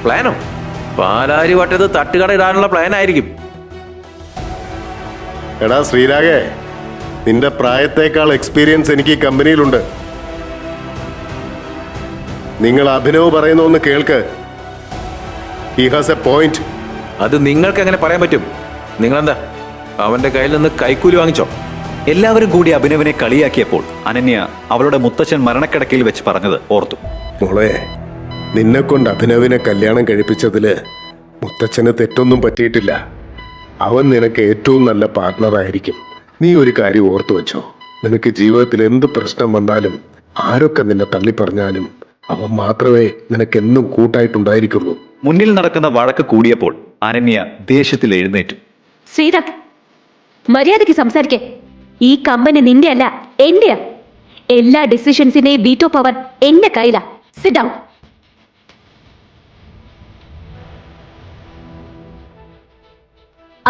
പ്ലാനോ? പാലാരി വട്ടത്ത് തട്ടുകട ഇടാനുള്ള പ്ലാൻ ആയിരിക്കും. എടാ ശ്രീരാഗേ, നിന്റെ പ്രായത്തേക്കാൾ എക്സ്പീരിയൻസ് എനിക്ക് ഈ കമ്പനിയിലുണ്ട്. നിങ്ങൾ അഭിനവ് പറയുന്ന ഒന്ന് കേൾക്ക്. He has A point. അത് നിങ്ങൾക്ക് എങ്ങനെ പറയാൻ പറ്റും? നിങ്ങളെന്താ അവന്റെ കയ്യിൽ നിന്ന് കൈക്കൂലി വാങ്ങിച്ചോ? എല്ലാവരും കൂടി അഭിനവിനെ കളിയാക്കിയപ്പോൾ അനന്യ അവളുടെ മുത്തച്ഛൻ മരണക്കിടക്കയിൽ വെച്ച് പറഞ്ഞത് ഓർത്തു. മോളെ, നിന്നെ കൊണ്ട് അഭിനവിനെ കല്യാണം കഴിപ്പിച്ചതില് മുത്തച്ഛന് തെറ്റൊന്നും പറ്റിയിട്ടില്ല. അവൻ നിനക്ക് ഏറ്റവും നല്ല പാർട്ട്ണറായിരിക്കും. നീ ഒരു കാര്യം ഓർത്തു വെച്ചോ, നിനക്ക് ജീവിതത്തിൽ എന്ത് പ്രശ്നം വന്നാലും ആരൊക്കെ നിന്നെ തള്ളി പറഞ്ഞാലും അവൻ മാത്രമേ നിനക്കെന്നും കൂട്ടായിട്ടുണ്ടായിരിക്കുള്ളൂ. മുന്നിൽ നടക്കുന്ന വഴക്ക് കൂടിയപ്പോൾ അനന്യ ദേഷ്യത്തിൽ എഴുന്നേറ്റു. ശ്രീരാഗ്, മര്യാദയ്ക്ക് സംസാരിക്കേ. ഈ കമ്പനി നിന്റെ അല്ല, എന്റെയാ. എല്ലാ ഡിസിഷൻസിന്റെയും വീറ്റോ പവർ എന്റെ കയ്യിലാ. Sit down.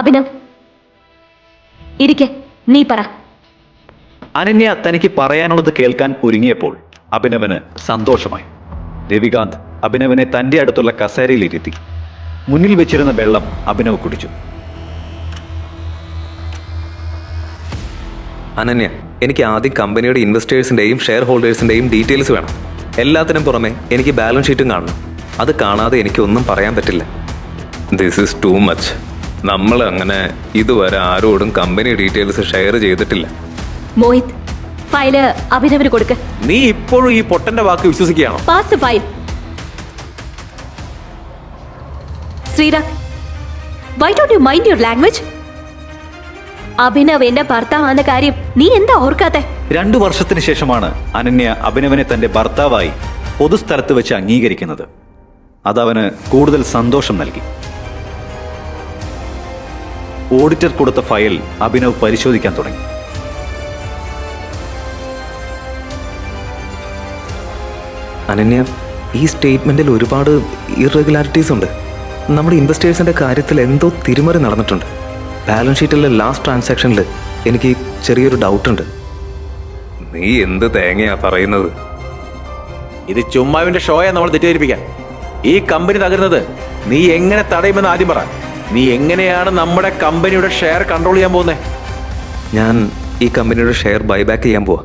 അഭിനവ്, ഇരിക്കെ. നീ പറ. അനന്യ തനിക്ക് പറയാനുള്ളത് കേൾക്കാൻ ഒരുങ്ങിയപ്പോൾ അഭിനവന് സന്തോഷമായി. രവികാന്ത് അഭിനവനെ തന്റെ അടുത്തുള്ള കസേരയിൽ ഇരുത്തി. മുന്നിൽ വെച്ചിരുന്ന വെള്ളം അഭിനവ് കുടിച്ചു. അനന്യ, എനിക്ക് ആദ്യം കമ്പനിയുടെ ഇൻവെസ്റ്റേഴ്സിന്റെയും ഷെയർ ഹോൾഡേഴ്സിന്റെയും ഡീറ്റെയിൽസ് വേണം. എല്ലാത്തിനും പുറമെ എനിക്ക് ബാലൻസ് ഷീറ്റും കാണണം. അത് കാണാതെ എനിക്കൊന്നും പറയാൻ പറ്റില്ല. This is too much. നമ്മൾ അങ്ങനെ ഇതുവരെ ആരോടും കമ്പനി ഡീറ്റെയിൽസ് ഷെയർ ചെയ്തിട്ടില്ല. മോഹിത്, ഫയല് അഭിനവിന് കൊടുക്ക്. നീ ഇപ്പോഴും ഈ പൊട്ടന്റെ വാക്ക് വിശ്വസിക്കുകയാണോ? Pass the file. Sreerag, why don't you mind your language? Abhinav എന്റെ ഭർത്താവാന്ന കാര്യം നീ എന്താ ഓർക്കാത്തെ? 2 വർഷത്തിന് ശേഷമാണ് അനന്യ അഭിനവനെ തന്റെ ഭർത്താവായി പൊതുസ്ഥലത്ത് വെച്ച് അംഗീകരിക്കുന്നത്. അതവന് കൂടുതൽ സന്തോഷം നൽകി. ഓഡിറ്റർ കൊടുത്ത ഫയൽ അഭിനവ് പരിശോധിക്കാൻ തുടങ്ങി. അനന്യ, ഈ സ്റ്റേറ്റ്മെന്റിൽ ഒരുപാട് ഇറഗുലാരിറ്റീസ് ഉണ്ട്. നമ്മുടെ ഇൻവെസ്റ്റേഴ്സിന്റെ കാര്യത്തിൽ എന്തോ തിരിമറി നടന്നിട്ടുണ്ട്. ബാലൻസ് ഷീറ്റിലെ ലാസ്റ്റ് ട്രാൻസാക്ഷനിൽ എനിക്ക് ചെറിയൊരു ഡൗട്ട് ഉണ്ട്. നീ എന്ത് തേങ്ങയാ പറയുന്നത്? ഇത് ചുമ്മാവിന്റെ ഷോയെ നമ്മൾ തെറ്റിദ്ധരിപ്പിക്കാൻ. ഈ കമ്പനി തകരുന്നത് നീ എങ്ങനെ തടയുമെന്ന് ആദ്യം പറ. നീ എങ്ങനെയാണ് നമ്മുടെ കമ്പനിയുടെ ഷെയർ കൺട്രോൾ ചെയ്യാൻ പോകുന്നത്? ഞാൻ ഈ കമ്പനിയുടെ ഷെയർ ബൈബാക്ക് ചെയ്യാൻ പോവാ.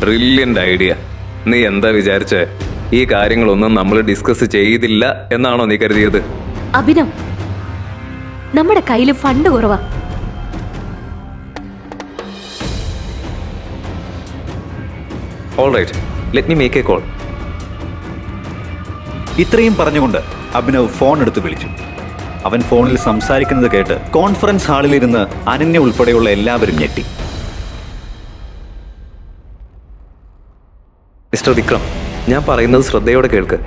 Brilliant idea. നീ എന്താ വിചാരിച്ചേ? ഈ കാര്യങ്ങളൊന്നും നമ്മൾ ഡിസ്കസ് ചെയ്തില്ല എന്നാണോ നീ കരുതിയത്? അഭിനവ്, നമ്മുടെ കയ്യിൽ ഫണ്ട് കുറവാ. All right, let me make a call. ഇത്രയും പറഞ്ഞുകൊണ്ട് അഭിനവ് ഫോൺ എടുത്ത് വിളിച്ചു. അവൻ ഫോണിൽ സംസാരിക്കുന്നത് കേട്ട് കോൺഫറൻസ് ഹാളിലിരുന്ന് അനന്യ ഉൾപ്പെടെയുള്ള എല്ലാവരും ഞെട്ടി. മിസ്റ്റർ വിക്രം, ഞാൻ പറയുന്നത് ശ്രദ്ധയോടെ കേൾക്ക്.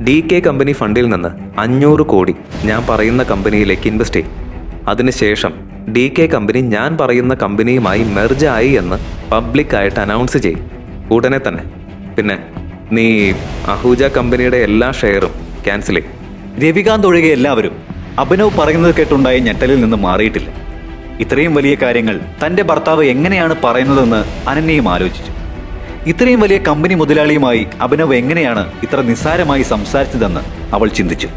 DK കമ്പനി ഫണ്ടിൽ നിന്ന് 500 കോടി ഞാൻ പറയുന്ന കമ്പനിയിലേക്ക് ഇൻവെസ്റ്റ് ചെയ്യും. അതിനുശേഷം DK കമ്പനി ഞാൻ പറയുന്ന കമ്പനിയുമായി മെർജ് ആയി എന്ന് പബ്ലിക്കായിട്ട് അനൗൺസ് ചെയ്യും ഉടനെ തന്നെ. പിന്നെ നീ അഹൂജ കമ്പനിയുടെ എല്ലാ ഷെയറും ക്യാൻസൽ ചെയ്യും. രവികാന്ത് ഒഴികെ എല്ലാവരും അഭിനവ് പറയുന്നത് കേട്ടുണ്ടായ ഞെട്ടലിൽ നിന്ന് മാറിയിട്ടില്ല. ഇത്രയും വലിയ കാര്യങ്ങൾ തന്റെ ഭർത്താവ് എങ്ങനെയാണ് പറയുന്നതെന്ന് അനന്യയും ആലോചിച്ചു. ഇത്രയും വലിയ കമ്പനി മുതലാളിയുമായി അഭിനവ് എങ്ങനെയാണ് ഇത്ര നിസ്സാരമായി സംസാരിച്ചതെന്ന് അവൾ ചിന്തിച്ചു.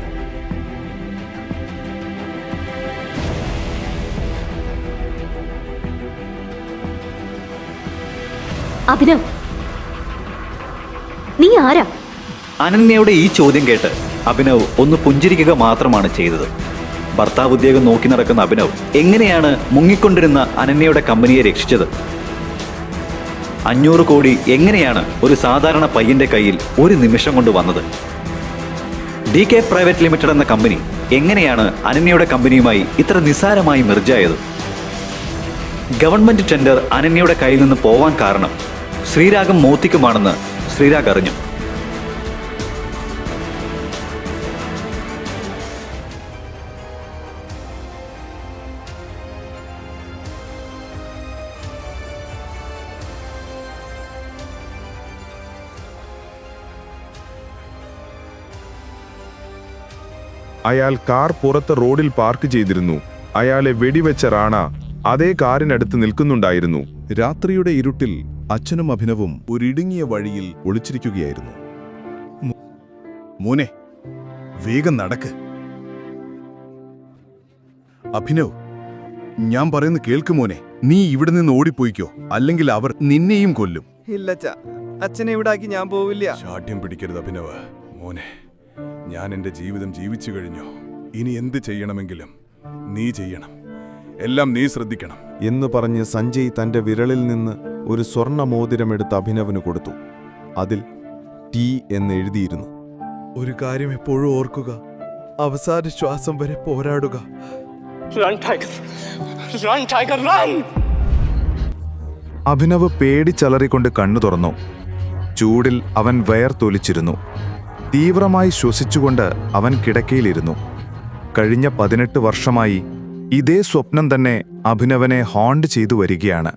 അഭിനവ്, നീ ആരാ? അനന്യയുടെ ഈ ചോദ്യം കേട്ട് അഭിനവ് ഒന്ന് പുഞ്ചിരിക്കുക മാത്രമാണ് ചെയ്തത്. ഭർത്താവ് ഉദ്യോഗം നോക്കി നടക്കുന്ന അഭിനവ് എങ്ങനെയാണ് മുങ്ങിക്കൊണ്ടിരുന്ന അനന്യയുടെ കമ്പനിയെ രക്ഷിച്ചത്? 500 കോടി എങ്ങനെയാണ് ഒരു സാധാരണ പയ്യന്റെ കയ്യിൽ ഒരു നിമിഷം കൊണ്ട് വന്നത്? DK പ്രൈവറ്റ് ലിമിറ്റഡ് എന്ന കമ്പനി എങ്ങനെയാണ് അനന്യയുടെ കമ്പനിയുമായി ഇത്ര നിസ്സാരമായി മെർജായത്? ഗവൺമെന്റ് ടെൻഡർ അനന്യയുടെ കയ്യിൽ നിന്ന് പോവാൻ കാരണം ശ്രീരാഗും മോത്തിക്കുമാണെന്ന് ശ്രീരാഗ് അറിഞ്ഞു. അയാൾ കാർ പുറത്ത് റോഡിൽ പാർക്ക് ചെയ്തിരുന്നു. അയാളെ വെടിവെച്ച റാണ അതേ കാറിനടുത്ത് നിൽക്കുന്നുണ്ടായിരുന്നു. രാത്രിയുടെ ഇരുട്ടിൽ അച്ഛനും അഭിനവും ഒരിടുങ്ങിയ വഴിയിൽ ഒളിച്ചിരിക്കുകയായിരുന്നു. മോനെ, വേഗം നടക്ക്. അഭിനവ്, ഞാൻ പറയുന്ന കേൾക്ക് മോനെ. നീ ഇവിടെ നിന്ന് ഓടിപ്പോയിക്കോ, അല്ലെങ്കിൽ അവർ നിന്നെയും കൊല്ലും. ഇല്ലച്ച, അച്ഛനെ ഇവിടാക്കി ഞാൻ പോവില്ല. ശാഠ്യം പിടിക്കരുത് അഭിനവ്. മോനെ, ഞാൻ എൻ്റെ ജീവിതം ജീവിച്ചു കഴിഞ്ഞു. ഇനി എന്ത് ചെയ്യണമെങ്കിലും നീ ചെയ്യണം. എല്ലാം നീ ശ്രദ്ധിക്കണം എന്ന് പറഞ്ഞ് സഞ്ജയ് തന്റെ വിരളിൽ നിന്ന് ഒരു സ്വർണ്ണ മോതിരമെടുത്ത് അഭിനവിന് കൊടുത്തു. അതിൽ ടി എന്ന് എഴുതിയിരുന്നു. ഒരു കാര്യം എപ്പോഴും ഓർക്കുക, അവസാന ശ്വാസം വരെ പോരാടുക. അഭിനവ് പേടിച്ചലറിക്കൊണ്ട് കണ്ണു തുറന്നു. ചൂടിൽ അവൻ വയർത്തൊലിച്ചിരുന്നു. തീവ്രമായി ശ്വസിച്ചുകൊണ്ട് അവൻ കിടക്കയിലിരുന്നു. കഴിഞ്ഞ 18 വർഷമായി ഇതേ സ്വപ്നം തന്നെ അഭിനവനെ ഹോണ്ട് ചെയ്തു വരികയാണ്.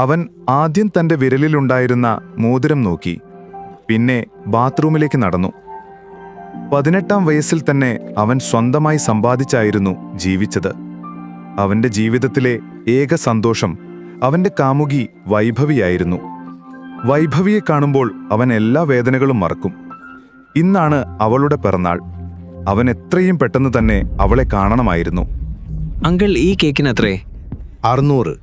അവൻ ആദ്യം തന്റെ വിരലിലുണ്ടായിരുന്ന മോതിരം നോക്കി, പിന്നെ ബാത്റൂമിലേക്ക് നടന്നു. 18-ാം വയസ്സിൽ തന്നെ അവൻ സ്വന്തമായി സമ്പാദിച്ചായിരുന്നു ജീവിച്ചത്. അവന്റെ ജീവിതത്തിലെ ഏക സന്തോഷം അവന്റെ കാമുകി വൈഭവിയായിരുന്നു. വൈഭവിയെ കാണുമ്പോൾ അവൻ എല്ലാ വേദനകളും മറക്കും. ഇന്നാണ് അവളുടെ പിറന്നാൾ. അവൻ എത്രയും പെട്ടെന്ന് തന്നെ അവളെ കാണണമായിരുന്നു. അങ്കിൾ, ഈ കേക്കിന് എത്രേ? 600.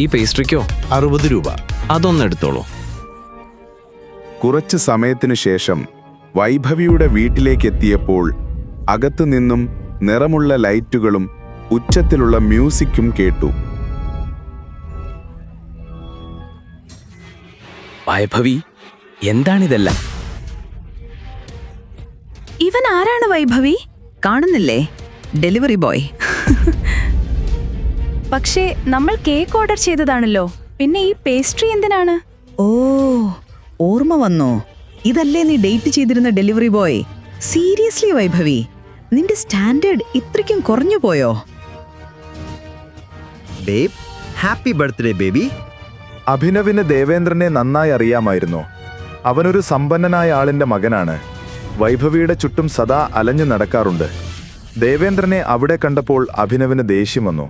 ഈ പേസ്ട്രിക്കോ? 60 രൂപ. അതൊന്ന് എടുത്തോളൂ. കുറച്ച് സമയത്തിനു ശേഷം വൈഭവിയുടെ വീട്ടിലേക്കെത്തിയപ്പോൾ അകത്തുനിന്നും നിറമുള്ള ലൈറ്റുകളും ഉച്ചത്തിലുള്ള മ്യൂസിക്കും കേട്ടു. വൈഭവി, എന്താണിതെല്ലാം? ഇവൻ ആരാണ് വൈഭവി? കാണുന്നില്ലേ? Delivery boy. പക്ഷേ നമ്മൾ കേക്ക് ഓർഡർ ചെയ്തതാണല്ലോ, പിന്നെ ഈ പേസ്ട്രി എന്തിനാണ്? ഓ, ഓർമ്മ വന്നോ? ഇതല്ലേ നീ ഡേറ്റ് ചെയ്തിരുന്ന ഡെലിവറി ബോയ്? സീരിയസ്ലി വൈഭവി, നിന്റെ സ്റ്റാൻഡേർഡ് ഇത്രയ്ക്കും കുറഞ്ഞു പോയോ? Babe, happy birthday baby. അഭിനവിന് ദേവേന്ദ്രനെ നന്നായി അറിയാമായിരുന്നു. അവനൊരു സമ്പന്നനായ ആളിന്റെ മകനാണ്. വൈഭവിയുടെ ചുറ്റും സദാ അലഞ്ഞു നടക്കാറുണ്ട്. ദേവേന്ദ്രനെ അവിടെ കണ്ടപ്പോൾ അഭിനവിന് ദേഷ്യം വന്നു.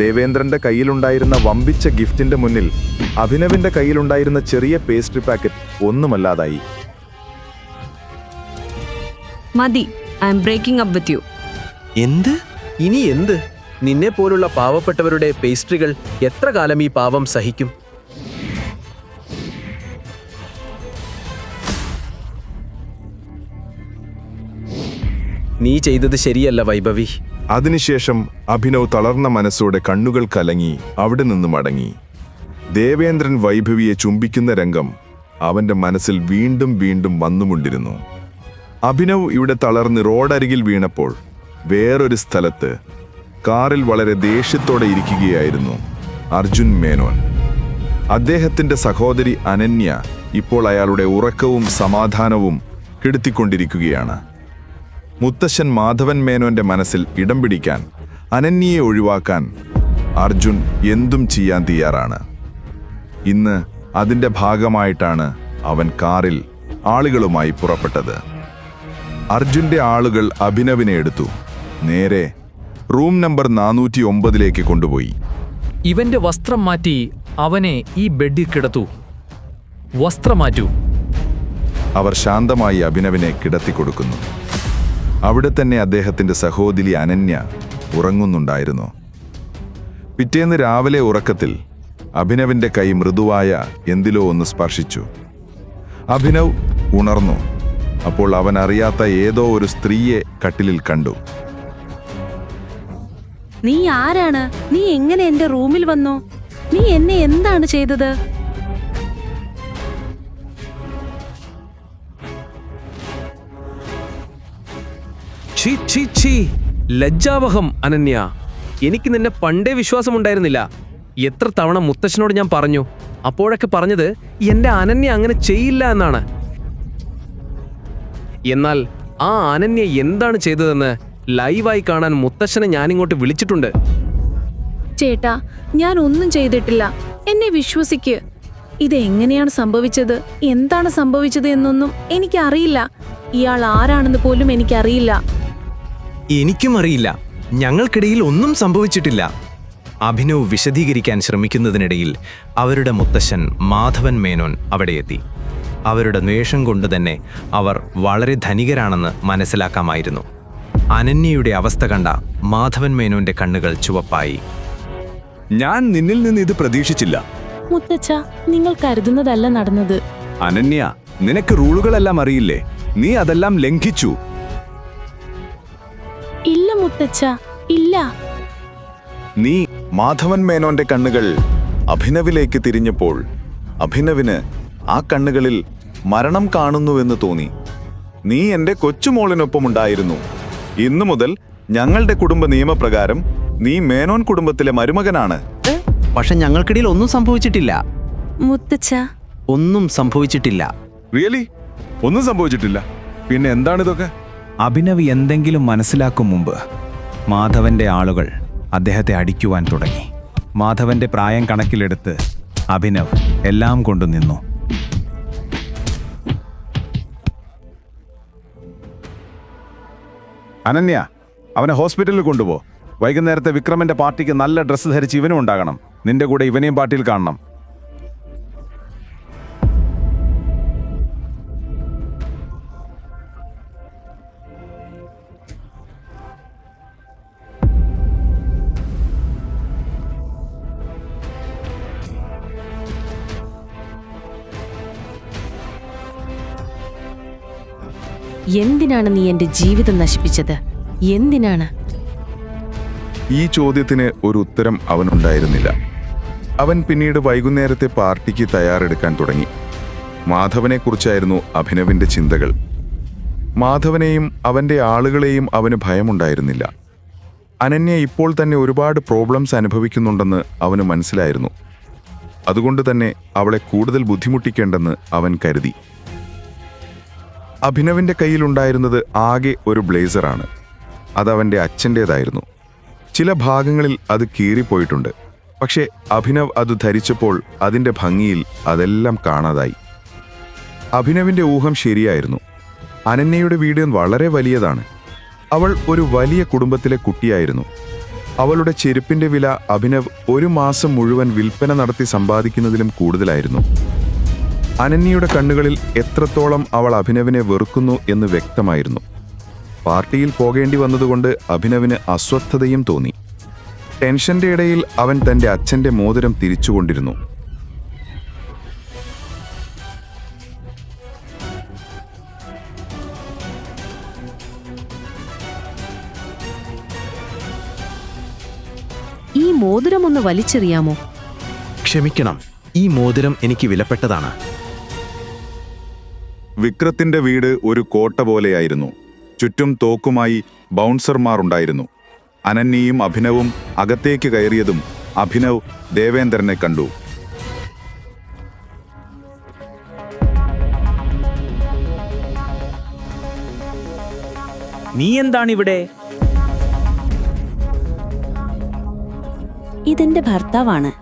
ദേവേന്ദ്രന്റെ കയ്യിലുണ്ടായിരുന്ന വമ്പിച്ച ഗിഫ്റ്റിന്റെ മുന്നിൽ അഭിനവിന്റെ കയ്യിലുണ്ടായിരുന്ന ചെറിയ പേസ്ട്രി പാക്കറ്റ് ഒന്നുമല്ലാതായി. മതി, I'm breaking up with you. എന്ത്? ഇനി എന്ത്? നിന്നെ പോലുള്ള പാവപ്പെട്ടവരുടെ പേസ്ട്രികൾ എത്ര കാലം ഈ പാവം സഹിക്കും? നീ ചെയ്തത് ശരിയല്ല വൈഭവി. അതിനുശേഷം അഭിനവ് തളർന്ന മനസ്സോടെ കണ്ണുകൾ കലങ്ങി അവിടെ നിന്ന് മടങ്ങി. ദേവേന്ദ്രൻ വൈഭവിയെ ചുംബിക്കുന്ന രംഗം അവന്റെ മനസ്സിൽ വീണ്ടും വീണ്ടും വന്നുകൊണ്ടിരുന്നു. അഭിനവ് ഇവിടെ തളർന്ന് റോഡരികിൽ വീണപ്പോൾ വേറൊരു സ്ഥലത്ത് കാറിൽ വളരെ ദേഷ്യത്തോടെ ഇരിക്കുകയായിരുന്നു അർജുൻ മേനോൻ. അദ്ദേഹത്തിന്റെ സഹോദരി അനന്യ ഇപ്പോൾ അയാളുടെ ഉറക്കവും സമാധാനവും കെടുത്തിക്കൊണ്ടിരിക്കുകയാണ്. മുത്തശ്ശൻ മാധവൻ മേനോന്റെ മനസ്സിൽ ഇടം പിടിക്കാൻ, അനന്യയെ ഒഴിവാക്കാൻ അർജുൻ എന്തും ചെയ്യാൻ തയ്യാറാണ്. ഇന്ന് അതിന്റെ ഭാഗമായിട്ടാണ് അവൻ കാറിൽ ആളുകളുമായി പുറപ്പെട്ടത്. അർജുന്റെ ആളുകൾ അഭിനവിനെ എടുത്തു. നേരെ റൂം നമ്പർ 409 കൊണ്ടുപോയി. ഇവന്റെ വസ്ത്രം മാറ്റി അവനെ ഈ ബെഡിൽ കിടത്തു. വസ്ത്രം മാറ്റൂ. അവർ ശാന്തമായി അഭിനവിനെ കിടത്തിക്കൊടുക്കുന്നു. അവിടെ തന്നെ അദ്ദേഹത്തിന്റെ സഹോദരി അനന്യ ഉറങ്ങുന്നുണ്ടായിരുന്നു. പിറ്റേന്ന് രാവിലെ ഉറക്കത്തിൽ അഭിനവിന്റെ കൈ മൃദുവായ എന്തിലോ ഒന്ന് സ്പർശിച്ചു. അഭിനവ് ഉണർന്നു. അപ്പോൾ അവൻ അറിയാത്ത ഏതോ ഒരു സ്ത്രീയെ കട്ടിലിൽ കണ്ടു. നീ ആരാണ്? നീ എങ്ങനെ എന്റെ റൂമിൽ വന്നു? നീ എന്നെ എന്താണ് ചെയ്തത്? ഛീ ഛീ ഛീ, ലജ്ജാവഹം അനന്യ. എനിക്ക് നിന്നെ പണ്ടേ വിശ്വാസമുണ്ടായിരുന്നില്ല. എത്ര തവണ മുത്തശ്ശനോട് ഞാൻ പറഞ്ഞു, അപ്പോഴൊക്കെ പറഞ്ഞത് എന്റെ അനന്യ അങ്ങനെ ചെയ്യില്ല എന്നാണ്. എന്നാൽ ആ അനന്യ എന്താണ് ചെയ്തതെന്ന് ലൈവായി കാണാൻ മുത്തശ്ശനെ ഞാനിങ്ങോട്ട് വിളിച്ചിട്ടുണ്ട്. ചേട്ടാ, ഞാൻ ഒന്നും ചെയ്തിട്ടില്ല. എന്നെ വിശ്വസിക്ക്. ഇത് എങ്ങനെയാണ് സംഭവിച്ചത്, എന്താണ് സംഭവിച്ചത് എന്നൊന്നും എനിക്കറിയില്ല. ഇയാൾ ആരാണെന്ന് പോലും എനിക്കറിയില്ല. എനിക്കും അറിയില്ല. ഞങ്ങൾക്കിടയിൽ ഒന്നും സംഭവിച്ചിട്ടില്ല. അഭിനവ് വിശദീകരിക്കാൻ ശ്രമിക്കുന്നതിനിടയിൽ അവരുടെ മുത്തശ്ശൻ മാധവൻ മേനോൻ അവിടെ എത്തി. അവരുടെ ദ്വേഷം കൊണ്ട് തന്നെ അവർ വളരെ ധനികരാണെന്ന് മനസ്സിലാക്കാമായിരുന്നു. അനന്യയുടെ അവസ്ഥ കണ്ട മാധവൻ മേനോന്റെ കണ്ണുകൾ ചുവപ്പായി. ഞാൻ നിന്നിൽ നിന്ന് ഇത് പ്രതീക്ഷിച്ചില്ല. മുത്തച്ഛ, നിങ്ങൾ കരുതുന്നതല്ല നടന്നത്. അനന്യ, നിനക്ക് റൂളുകളെല്ലാം അറിയില്ലേ? നീ അതെല്ലാം ലംഘിച്ചു. ഇല്ല മുത്തച്ഛ, ഇല്ല. നീ മാധവൻ മേനോന്റെ കണ്ണുകൾ അഭിനവിലേക്ക് തിരിഞ്ഞപ്പോൾ അഭിനവിന് ആ കണ്ണുകളിൽ മരണം കാണുന്നുവെന്ന് തോന്നി. നീ എന്റെ കൊച്ചുമോളിനൊപ്പമുണ്ടായിരുന്നു. ഇന്നു മുതൽ ഞങ്ങളുടെ കുടുംബ നിയമപ്രകാരം നീ മേനോൻ കുടുംബത്തിലെ മരുമകനാണ്. പക്ഷെ ഞങ്ങൾക്കിടയിൽ ഒന്നും സംഭവിച്ചിട്ടില്ല. മുത്തച്ഛ, ഒന്നും സംഭവിച്ചിട്ടില്ല. റിയലി? ഒന്നും സംഭവിച്ചിട്ടില്ല? പിന്നെ എന്താണിതൊക്കെ? അഭിനവ് എന്തെങ്കിലും മനസ്സിലാക്കും മുമ്പ് മാധവന്റെ ആളുകൾ അദ്ദേഹത്തെ അടിക്കുവാൻ തുടങ്ങി. മാധവന്റെ പ്രായം കണക്കിലെടുത്ത് അഭിനവ് എല്ലാം കൊണ്ടു നിന്നു. അനന്യ, അവനെ ഹോസ്പിറ്റലിൽ കൊണ്ടുപോ. വൈകുന്നേരത്തെ വിക്രമന്റെ പാർട്ടിക്ക് നല്ല ഡ്രസ്സ് ധരിച്ച് ഇവനും ഉണ്ടാകണം. നിന്റെ കൂടെ ഇവനെയും പാർട്ടിയിൽ കാണണം. എന്തിനാണ് നീ എന്റെ ജീവിതം നശിപ്പിച്ചത്? എന്തിനാണ്? ഈ ചോദ്യത്തിന് ഒരു ഉത്തരം അവനുണ്ടായിരുന്നില്ല. അവൻ പിന്നീട് വൈകുന്നേരത്തെ പാർട്ടിക്ക് തയ്യാറെടുക്കാൻ തുടങ്ങി. മാധവനെക്കുറിച്ചായിരുന്നു അഭിനവിന്റെ ചിന്തകൾ. മാധവനെയും അവന്റെ ആളുകളെയും അവന് ഭയമുണ്ടായിരുന്നില്ല. അനന്യ ഇപ്പോൾ തന്നെ ഒരുപാട് പ്രോബ്ലംസ് അനുഭവിക്കുന്നുണ്ടെന്ന് അവന് മനസ്സിലായിരുന്നു. അതുകൊണ്ട് തന്നെ അവളെ കൂടുതൽ ബുദ്ധിമുട്ടിക്കേണ്ടെന്ന് അവൻ കരുതി. അഭിനവിന്റെ കയ്യിലുണ്ടായിരുന്നത് ആകെ ഒരു ബ്ലേസറാണ്. അതവന്റെ അച്ഛൻ്റേതായിരുന്നു. ചില ഭാഗങ്ങളിൽ അത് കീറിപ്പോയിട്ടുണ്ട്. പക്ഷേ അഭിനവ് അത് ധരിച്ചപ്പോൾ അതിൻ്റെ ഭംഗിയിൽ അതെല്ലാം കാണാതായി. അഭിനവിന്റെ ഊഹം ശരിയായിരുന്നു. അനന്യയുടെ വീട് വളരെ വലിയതാണ്. അവൾ ഒരു വലിയ കുടുംബത്തിലെ കുട്ടിയായിരുന്നു. അവളുടെ ചെരുപ്പിന്റെ വില അഭിനവ് ഒരു മാസം മുഴുവൻ വിൽപ്പന നടത്തി സമ്പാദിക്കുന്നതിലും കൂടുതലായിരുന്നു. അനന്യയുടെ കണ്ണുകളിൽ എത്രത്തോളം അവൾ അഭിനവിനെ വെറുക്കുന്നു എന്ന് വ്യക്തമായിരുന്നു. പാർട്ടിയിൽ പോകേണ്ടി വന്നതുകൊണ്ട് അഭിനവിന് അസ്വസ്ഥതയും തോന്നി. ടെൻഷന്റെ ഇടയിൽ അവൻ തന്റെ അച്ഛന്റെ മോതിരം തിരിച്ചുകൊണ്ടിരുന്നു. ഈ മോതിരം ഒന്ന് വലിച്ചെറിയാമോ? ക്ഷമിക്കണം, ഈ മോതിരം എനിക്ക് വിലപ്പെട്ടതാണ്. വിക്രത്തിന്റെ വീട് ഒരു കോട്ട പോലെയായിരുന്നു. ചുറ്റും തോക്കുമായി ബൗൺസർമാർ ഉണ്ടായിരുന്നു. അനന്യയും അഭിനവും അകത്തേക്ക് കയറിയതും അഭിനവ് ദേവേന്ദ്രനെ കണ്ടു. നീ എന്താണിവിടെ? ഇതെന്റെ ഭർത്താവാണ്.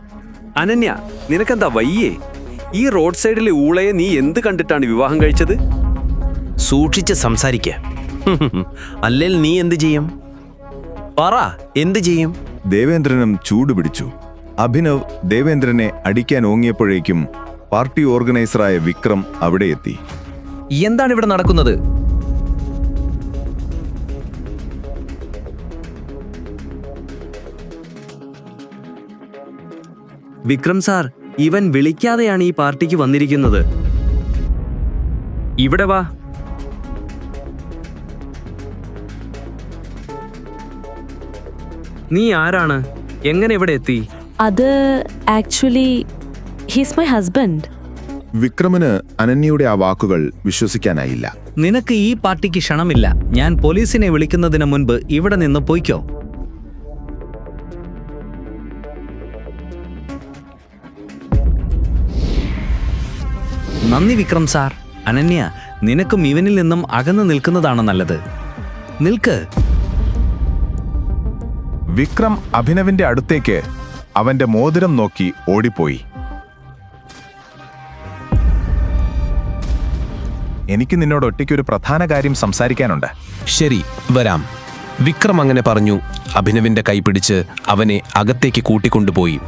അനന്യ, നിനക്കെന്താ വയ്യേ? ഈ റോഡ് സൈഡിലെ ഊളയെ നീ എന്ത് കണ്ടിട്ടാണ് വിവാഹം കഴിച്ചത്? സൂക്ഷിച്ച് സംസാരിക്ക. അല്ലെങ്കിൽ നീ എന്ത് ചെയ്യും? പറ, എന്ത് ചെയ്യും? ദേവേന്ദ്രനും ചൂടുപിടിച്ചു. അഭിനവ് ദേവേന്ദ്രനെ അടിക്കാൻ ഓങ്ങിയപ്പോഴേക്കും പാർട്ടി ഓർഗനൈസറായ വിക്രം അവിടെ എത്തി. എന്താണ് ഇവിടെ നടക്കുന്നത്? വിക്രം സാർ, ഇവൻ വിളിക്കാതെയാണ് ഈ പാർട്ടിക്ക് വന്നിരിക്കുന്നത്. ഇവിടെ വാ. നീ ആരാണ്? എങ്ങനെ ഇവിടെ എത്തി? അത് ആക്ച്വലി ഹീസ് മൈ ഹസ്ബൻഡ്. വിക്രമന് അനന്യയുടെ ആ വാക്കുകൾ വിശ്വസിക്കാനായില്ല. നിനക്ക് ഈ പാർട്ടിക്ക് ക്ഷണമില്ല. ഞാൻ പോലീസിനെ വിളിക്കുന്നതിന് മുൻപ് ഇവിടെ നിന്ന് പോയിക്കോ. നന്ദി വിക്രം സാർ. അനന്യ, നിനക്കും ഇവനിൽ നിന്നും അകന്നു നിൽക്കുന്നതാണ് നല്ലത്. നിൽക്ക്. വിക്രം അഭിനവിന്റെ അടുത്തേക്ക് അവന്റെ മോതിരം നോക്കി ഓടിപ്പോയി. എനിക്ക് നിന്നോട് ഒറ്റയ്ക്കൊരു പ്രധാന കാര്യം സംസാരിക്കാനുണ്ട്. ശരി, വരാം. വിക്രം അങ്ങനെ പറഞ്ഞു. അഭിനവിന്റെ കൈ പിടിച്ച് അവനെ അകത്തേക്ക് കൂട്ടിക്കൊണ്ടുപോയി.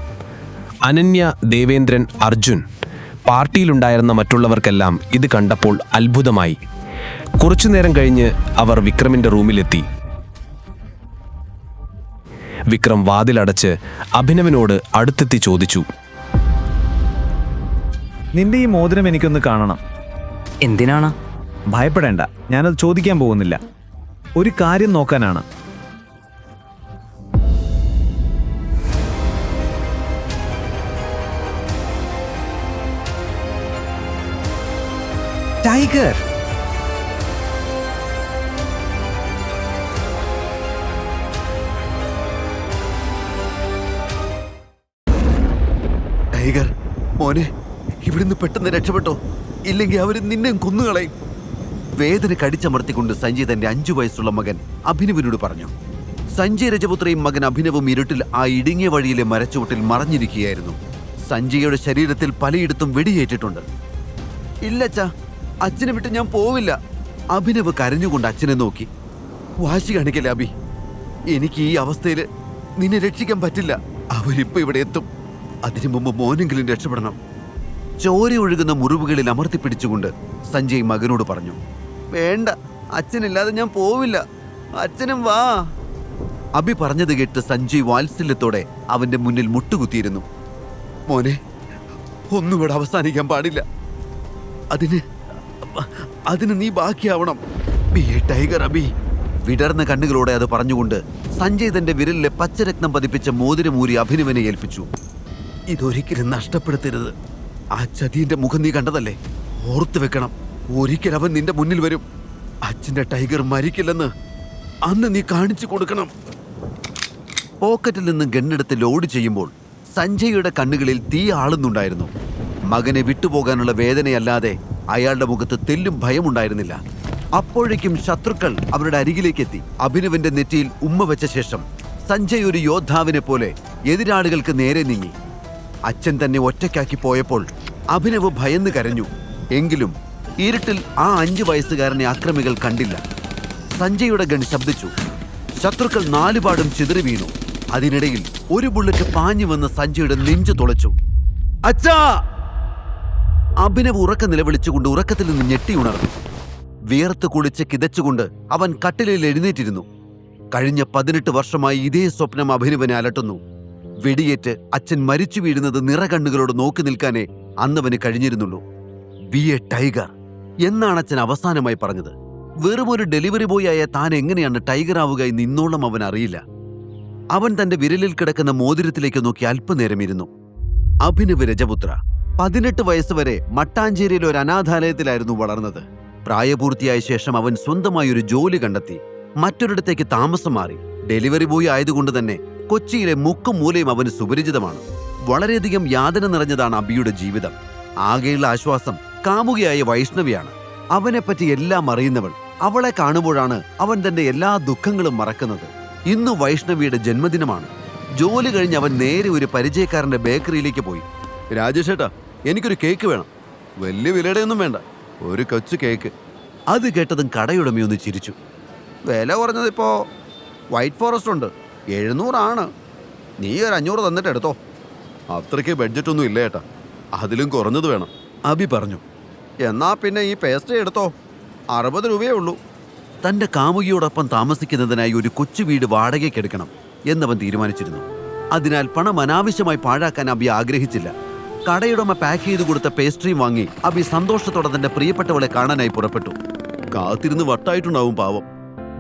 അനന്യ, ദേവേന്ദ്രൻ, അർജുൻ, പാർട്ടിയിലുണ്ടായിരുന്ന മറ്റുള്ളവർക്കെല്ലാം ഇത് കണ്ടപ്പോൾ അത്ഭുതമായി. കുറച്ചുനേരം കഴിഞ്ഞ് അവർ വിക്രമിന്റെ റൂമിലെത്തി. വിക്രം വാതിലടച്ച് അഭിനവിനോട് അടുത്തെത്തി ചോദിച്ചു, നിന്റെ ഈ മോതിരം എനിക്കൊന്ന് കാണണം. എന്തിനാണ്? ഭയപ്പെടേണ്ട, ഞാനത് ചോദിക്കാൻ പോകുന്നില്ല. ഒരു കാര്യം നോക്കാനാണ്. ടൈഗർ. ടൈഗർ മോനെ, ഇവിടുന്ന് പെട്ടെന്ന് രക്ഷപ്പെട്ടോ, ഇല്ലെങ്കിൽ അവര് നിന്നെ കൊന്നുകളയും. വേദന കടിച്ചമർത്തിക്കൊണ്ട് സഞ്ജയ് തന്റെ 5 വയസ്സുള്ള മകൻ അഭിനവിനോട് പറഞ്ഞു. സഞ്ജയ് രജപുത്രയും മകൻ അഭിനവും ഇരുട്ടിൽ ആ ഇടുങ്ങിയ വഴിയിലെ മരച്ചുവട്ടിൽ മറഞ്ഞിരിക്കുകയായിരുന്നു. സഞ്ജയുടെ ശരീരത്തിൽ പലയിടത്തും വെടിയേറ്റിട്ടുണ്ട്. ഇല്ലച്ചാ, അച്ഛനെ വിട്ട് ഞാൻ പോവില്ല. അഭിനവ് കരഞ്ഞുകൊണ്ട് അച്ഛനെ നോക്കി. വാശി കാണിക്കല്ലേ അഭി, എനിക്ക് ഈ അവസ്ഥയിൽ നിന്നെ രക്ഷിക്കാൻ പറ്റില്ല. അവരിപ്പോ ഇവിടെ എത്തും. അതിനു മുമ്പ് മോനെങ്കിലും രക്ഷപ്പെടണം. ചോര ഒഴുകുന്ന മുറിവുകളിൽ അമർത്തിപ്പിടിച്ചുകൊണ്ട് സഞ്ജയ് മകനോട് പറഞ്ഞു. വേണ്ട, അച്ഛനില്ലാതെ ഞാൻ പോവില്ല. അച്ഛനും വാ. അഭി പറഞ്ഞത് കേട്ട് സഞ്ജയ് വാത്സല്യത്തോടെ അവന്റെ മുന്നിൽ മുട്ടുകുത്തിയിരുന്നു. മോനെ, ഒന്നുകൂടെ അവസാനിക്കാൻ പാടില്ല. അതിന് നീ ബാക്കിയാവണം. ബി എ ടൈഗർ അഭി. വിടർന്ന കണ്ണുകളോടെ അത് പറഞ്ഞുകൊണ്ട് സഞ്ജയ് തന്റെ വിരലിലെ പച്ചരത്നം പതിപ്പിച്ച മോതിരമൂരി അഭിനവനെ ഏൽപ്പിച്ചു. ഇതൊരിക്കലും നഷ്ടപ്പെടുത്തരുത്. ആ ചതിയന്റെ മുഖം നീ കണ്ടതല്ലേ? ഓർത്തു വെക്കണം, ഒരിക്കൽ അവൻ നിന്റെ മുന്നിൽ വരും. അച്ഛന്റെ ടൈഗർ മരിക്കില്ലെന്ന് അന്ന് നീ കാണിച്ചു കൊടുക്കണം. പോക്കറ്റിൽ നിന്ന് ഗണ്ണെടുത്ത് ലോഡ് ചെയ്യുമ്പോൾ സഞ്ജയുടെ കണ്ണുകളിൽ തീ ആളുന്നുണ്ടായിരുന്നു. മകനെ വിട്ടുപോകാനുള്ള വേദനയല്ലാതെ അയാളുടെ മുഖത്ത് തെല്ലും ഭയമുണ്ടായിരുന്നില്ല. അപ്പോഴേക്കും ശത്രുക്കൾ അവരുടെ അരികിലേക്കെത്തി. അഭിനവന്റെ നെറ്റിയിൽ ഉമ്മ വെച്ച ശേഷം സഞ്ജയ് ഒരു യോദ്ധാവിനെ പോലെ എതിരാളികൾക്ക് നേരെ നീങ്ങി. അച്ഛൻ തന്നെ ഒറ്റയ്ക്കാക്കി പോയപ്പോൾ അഭിനവ് ഭയന്ന് കരഞ്ഞു. എങ്കിലും ഇരുട്ടിൽ ആ 5 വയസ്സുകാരനെ അക്രമികൾ കണ്ടില്ല. സഞ്ജയുടെ ഗൺ ശബ്ദിച്ചു. ശത്രുക്കൾ 4 പാടും ചിതറി വീണു. അതിനിടയിൽ ഒരു ബുള്ളറ്റ് പാഞ്ഞു വന്ന് സഞ്ജയുടെ നെഞ്ചു തുളച്ചു. അച്ഛാ! അഭിനവ് ഉറക്ക നിലവിളിച്ചുകൊണ്ട് ഉറക്കത്തിൽ നിന്ന് ഞെട്ടിയുണർന്നു. വിയർത്ത് കുളിച്ച് കിതച്ചുകൊണ്ട് അവൻ കട്ടിലിൽ എഴുന്നേറ്റിരുന്നു. കഴിഞ്ഞ 18 വർഷമായി ഇതേ സ്വപ്നം അഭിനവനെ അലട്ടുന്നു. വെടിയേറ്റ് അച്ഛൻ മരിച്ചു വീഴുന്നത് നിറകണ്ണുകളോട് നോക്കി നിൽക്കാനേ അന്നവന് കഴിഞ്ഞിരുന്നുള്ളൂ. ബി എ ടൈഗർ എന്നാണ് അച്ഛൻ അവസാനമായി പറഞ്ഞത്. വെറുമൊരു ഡെലിവറി ബോയ് ആയ താൻ എങ്ങനെയാണ് ടൈഗർ ആവുക എന്ന് ഇന്നോളം അവൻ അറിയില്ല. അവൻ തന്റെ വിരലിൽ കിടക്കുന്ന മോതിരത്തിലേക്ക് നോക്കി അല്പനേരം ഇരുന്നു. അഭിനവ് രജപുത്ര 18 വയസ്സുവരെ മട്ടാഞ്ചേരിയിലെ ഒരു അനാഥാലയത്തിലായിരുന്നു വളർന്നത്. പ്രായപൂർത്തിയായ ശേഷം അവൻ സ്വന്തമായി ഒരു ജോലി കണ്ടെത്തി മറ്റൊരിടത്തേക്ക് താമസം മാറി. ഡെലിവറി ബോയ് ആയതുകൊണ്ട് തന്നെ കൊച്ചിയിലെ മുക്കും മൂലയും അവന് സുപരിചിതമാണ്. വളരെയധികം യാതന നിറഞ്ഞതാണ് അബിയുടെ ജീവിതം. ആകെയുള്ള ആശ്വാസം കാമുകിയായ വൈഷ്ണവിയാണ്. അവനെപ്പറ്റി എല്ലാം അറിയുന്നവൾ. അവളെ കാണുമ്പോഴാണ് അവൻ തന്റെ എല്ലാ ദുഃഖങ്ങളും മറക്കുന്നത്. ഇന്ന് വൈഷ്ണവിയുടെ ജന്മദിനമാണ്. ജോലി കഴിഞ്ഞ് അവൻ നേരെ ഒരു പരിചയക്കാരന്റെ ബേക്കറിയിലേക്ക് പോയി. രാജേഷേട്ടാ, എനിക്കൊരു കേക്ക് വേണം. വലിയ വിലയുടെയൊന്നും വേണ്ട, ഒരു കൊച്ചു കേക്ക്. അത് കേട്ടതും കടയുടമയൊന്ന് ചിരിച്ചു. വില കുറഞ്ഞതിപ്പോ വൈറ്റ് ഫോറസ്റ്റ് ഉണ്ട്, 700 ആണ്. നീ ഒരു 500 തന്നിട്ട് എടുത്തോ. അത്രയ്ക്ക് ബഡ്ജറ്റൊന്നും ഇല്ല ഏട്ടാ, അതിലും കുറഞ്ഞത് വേണം. അബി പറഞ്ഞു. എന്നാ പിന്നെ ഈ പേസ്ട്രി എടുത്തോ, 60 രൂപയേ ഉള്ളൂ. തന്റെ കാമുകിയോടൊപ്പം താമസിക്കുന്നതിനായി ഒരു കൊച്ചു വീട് വാടകയ്ക്കെടുക്കണം എന്നവൻ തീരുമാനിച്ചിരുന്നു. അതിനാൽ പണം അനാവശ്യമായി പാഴാക്കാൻ അബി ആഗ്രഹിച്ചില്ല. കടയുടമ പാക്ക് ചെയ്തു കൊടുത്ത പേസ്ട്രിയും വാങ്ങി അബി സന്തോഷത്തോടെ തന്റെ പ്രിയപ്പെട്ടവളെ കാണാനായി പുറപ്പെട്ടു. കാത്തിരുന്ന് വട്ടായിട്ടുണ്ടാവും പാവം.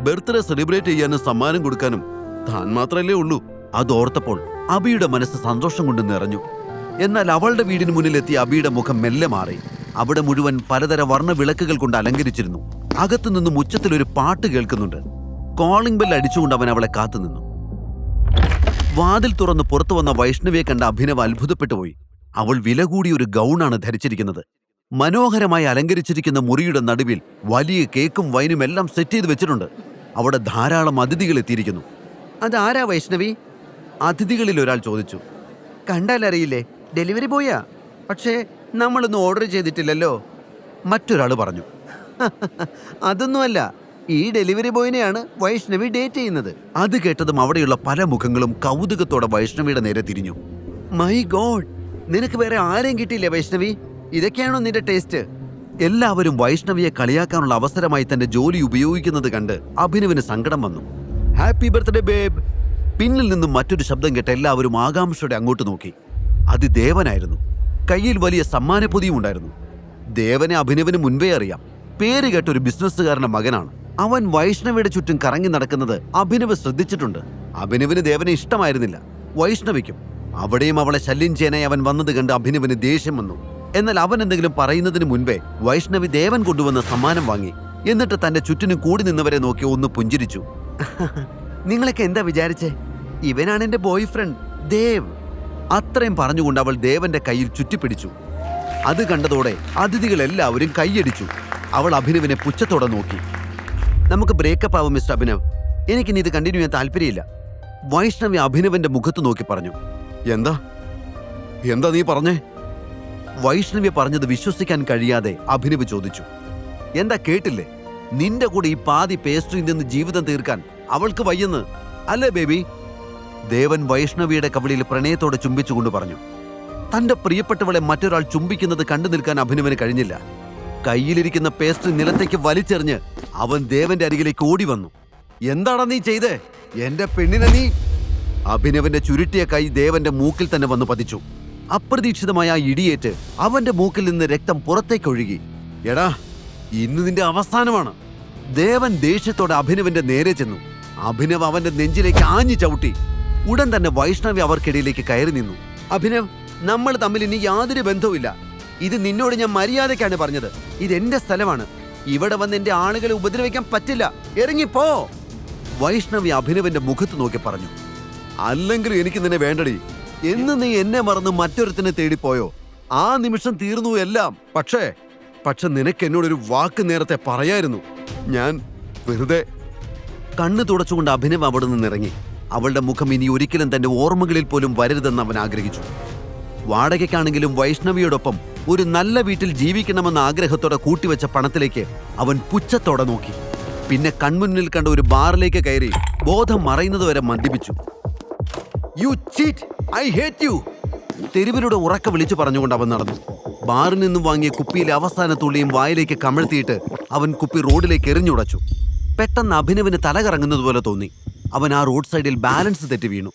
ബർത്ത്ഡേ സെലിബ്രേറ്റ് ചെയ്യാനും സമ്മാനം കൊടുക്കാനും താൻ മാത്രമല്ലേ ഉള്ളൂ. അതോർത്തപ്പോൾ അബിയുടെ മനസ്സ് സന്തോഷം കൊണ്ട് നിറഞ്ഞു. എന്നാൽ അവളുടെ വീടിന് മുന്നിലെത്തിയ അബിയുടെ മുഖം മെല്ലെ മാറി. അവിടെ മുഴുവൻ പലതര വർണ്ണ വിളക്കുകൾ കൊണ്ട് അലങ്കരിച്ചിരുന്നു. അകത്തുനിന്നും ഉച്ചത്തിൽ ഒരു പാട്ട് കേൾക്കുന്നുണ്ട്. കോളിംഗ് ബെൽ അടിച്ചുകൊണ്ട് അവൻ അവളെ കാത്തുനിന്നു. വാതിൽ തുറന്ന് പുറത്തു വന്ന വൈഷ്ണവിയെ കണ്ട അഭിനവ് അത്ഭുതപ്പെട്ടുപോയി. അവൾ വില കൂടിയ ഒരു ഗൗണാണ് ധരിച്ചിരിക്കുന്നത്. മനോഹരമായി അലങ്കരിച്ചിരിക്കുന്ന മുറിയുടെ നടുവിൽ വലിയ കേക്കും വൈനും എല്ലാം സെറ്റ് ചെയ്ത് വെച്ചിട്ടുണ്ട്. അവിടെ ധാരാളം അതിഥികൾ എത്തിയിരിക്കുന്നു. അതാരാ വൈഷ്ണവി? അതിഥികളിൽ ഒരാൾ ചോദിച്ചു. കണ്ടാലറിയില്ലേ, ഡെലിവറി ബോയാ. പക്ഷേ നമ്മളൊന്നും ഓർഡർ ചെയ്തിട്ടില്ലല്ലോ. മറ്റൊരാൾ പറഞ്ഞു. അതൊന്നുമല്ല, ഈ ഡെലിവറി ബോയിനെയാണ് വൈഷ്ണവി ഡേറ്റ് ചെയ്യുന്നത്. അത് കേട്ടതും അവിടെയുള്ള പല മുഖങ്ങളും കൗതുകത്തോടെ വൈഷ്ണവിയുടെ നേരെ തിരിഞ്ഞു. മൈ ഗോഡ്, നിനക്ക് വേറെ ആരെയും കിട്ടിയില്ലേ വൈഷ്ണവി? ഇതൊക്കെയാണോ നിന്റെ ടേസ്റ്റ്? എല്ലാവരും വൈഷ്ണവിയെ കളിയാക്കാനുള്ള അവസരമായി തന്റെ ജോലി ഉപയോഗിക്കുന്നത് കണ്ട് അഭിനവിന് സങ്കടം വന്നു. Happy birthday babe. പിന്നിൽ നിന്നും മറ്റൊരു ശബ്ദം കേട്ട് എല്ലാവരും ആകാംക്ഷയോടെ അങ്ങോട്ട് നോക്കി. അത് ദേവനായിരുന്നു. കയ്യിൽ വലിയ സമ്മാനപ്പൊതിയും ഉണ്ടായിരുന്നു. ദേവനെ അഭിനവിന് മുൻപേ അറിയാം. പേര് കേട്ട ഒരു ബിസിനസ്സുകാരന്റെ മകനാണ്. അവൻ വൈഷ്ണവിയുടെ ചുറ്റും കറങ്ങി നടക്കുന്നത് അഭിനവ് ശ്രദ്ധിച്ചിട്ടുണ്ട്. അഭിനവിന് ദേവനെ ഇഷ്ടമായിരുന്നില്ല, വൈഷ്ണവിക്കും. അവിടെയും അവളെ ശല്യം ചെയ്യാനായി അവൻ വന്നത് കണ്ട് അഭിനവിന് ദേഷ്യം വന്നു. എന്നാൽ അവൻ എന്തെങ്കിലും പറയുന്നതിന് മുൻപേ വൈഷ്ണവി ദേവൻ കൊണ്ടുവന്ന സമ്മാനം വാങ്ങി. എന്നിട്ട് തന്റെ ചുറ്റിനും കൂടി നിന്നവരെ നോക്കി ഒന്ന് പുഞ്ചിരിച്ചു. നിങ്ങളൊക്കെ എന്താ വിചാരിച്ചേ? ഇവനാണ് എന്റെ ബോയ് ഫ്രണ്ട് ദേവ്. അത്രയും പറഞ്ഞുകൊണ്ട് അവൾ ദേവന്റെ കയ്യിൽ ചുറ്റിപ്പിടിച്ചു. അത് കണ്ടതോടെ അതിഥികൾ എല്ലാവരും കൈയടിച്ചു. അവൾ അഭിനവിനെ പുച്ഛത്തോടെ നോക്കി. നമുക്ക് ബ്രേക്കപ്പ് ആവും മിസ്റ്റർ അഭിനവ്. എനിക്കിനി ഇത് കണ്ടിന്യൂ ചെയ്യാൻ താല്പര്യമില്ല. വൈഷ്ണവി അഭിനവന്റെ മുഖത്ത് നോക്കി പറഞ്ഞു. എന്താ എന്താ നീ പറഞ്ഞേ? വൈഷ്ണവി പറഞ്ഞത് വിശ്വസിക്കാൻ കഴിയാതെ അഭിനവ് ചോദിച്ചു. എന്താ കേട്ടില്ലേ? നിന്റെ കൂടെ ഈ പാതി പേസ്ട്രിയിൽ നിന്ന് ജീവിതം തീർക്കാൻ അവൾക്ക് വയ്യെന്ന് അല്ലേ ബേബി? ദേവൻ വൈഷ്ണവിയുടെ കവിളിൽ പ്രണയത്തോടെ ചുംബിച്ചുകൊണ്ട് പറഞ്ഞു. തന്റെ പ്രിയപ്പെട്ടവളെ മറ്റൊരാൾ ചുംബിക്കുന്നത് കണ്ടു നിൽക്കാൻ അഭിനവന് കഴിഞ്ഞില്ല. കയ്യിലിരിക്കുന്ന പേസ്ട്രി നിലത്തേക്ക് വലിച്ചെറിഞ്ഞ് അവൻ ദേവന്റെ അരികിലേക്ക് ഓടി വന്നു. എന്താടാ നീ ചെയ്തേ? എന്റെ പെണ്ണിനെ നീ... അഭിനവന്റെ ചുരുട്ടിയ കൈ ദേവന്റെ മൂക്കിൽ തന്നെ വന്നു പതിച്ചു. അപ്രതീക്ഷിതമായ ആ ഇടിയേറ്റ് അവന്റെ മൂക്കിൽ നിന്ന് രക്തം പുറത്തേക്കൊഴുകി. എടാ, ഇന്ന് നിന്റെ അവസാനമാണ്. ദേവൻ ദേഷ്യത്തോടെ അഭിനവന്റെ നേരെ ചെന്നു. അഭിനവ് അവന്റെ നെഞ്ചിലേക്ക് ആഞ്ഞു ചവിട്ടി. ഉടൻ തന്നെ വൈഷ്ണവി അവർക്കിടയിലേക്ക് കയറി നിന്നു. അഭിനവ്, നമ്മൾ തമ്മിൽ ഇനി യാതൊരു ബന്ധവുമില്ല. ഇത് നിന്നോട് ഞാൻ മര്യാദയ്ക്കാണ് പറഞ്ഞത്. ഇതെന്റെ സ്ഥലമാണ്. ഇവിടെ വന്ന് എന്റെ ആളുകളെ ഉപദ്രവിക്കാൻ പറ്റില്ല. ഇറങ്ങിപ്പോ. വൈഷ്ണവി അഭിനവന്റെ മുഖത്ത് നോക്കി പറഞ്ഞു. അല്ലെങ്കിൽ എനിക്ക് നിന്നെ വേണ്ടടി. എന്ന് നീ എന്നെ മറന്ന് മറ്റൊരുത്തിനെ തേടിപ്പോയോ? ആ നിമിഷം തീർന്നു എല്ലാം. പക്ഷേ നിനക്ക് എന്നോടൊരു വാക്ക് നേരത്തെ പറയായിരുന്നു. ഞാൻ വെറുതെ... കണ്ണു തുടച്ചുകൊണ്ട് അഭിനവ് അവിടെ നിന്നിറങ്ങി. അവളുടെ മുഖം ഇനി ഒരിക്കലും തന്റെ ഓർമ്മകളിൽ പോലും വരരുതെന്ന് അവൻ ആഗ്രഹിച്ചു. വാടകയ്ക്കാണെങ്കിലും വൈഷ്ണവിയോടൊപ്പം ഒരു നല്ല വീട്ടിൽ ജീവിക്കണമെന്ന ആഗ്രഹത്തോടെ കൂട്ടിവെച്ച പണത്തിലേക്ക് അവൻ പുച്ഛത്തോടെ നോക്കി. പിന്നെ കൺമുന്നിൽ കണ്ട ഒരു ബാറിലേക്ക് കയറി ബോധം മറയുന്നതുവരെ മദ്യപിച്ചു. You cheat, I hate you. തെരുവിലൂടെ ഉറക്കെ വിളിച്ചു പറഞ്ഞുകൊണ്ട് അവൻ നടന്നു. ബാറിൽ നിന്നും വാങ്ങിയ കുപ്പിയിലെ അവസാന തുള്ളിയും വായിലേക്ക് കമഴ്ത്തിയിട്ട് അവൻ കുപ്പി റോഡിലേക്ക് എറിഞ്ഞുടച്ചു. പെട്ടെന്ന് അഭിനവിന് തല കറങ്ങുന്നതുപോലെ തോന്നി. അവൻ ആ റോഡ് സൈഡിൽ ബാലൻസ് തെറ്റി വീണു.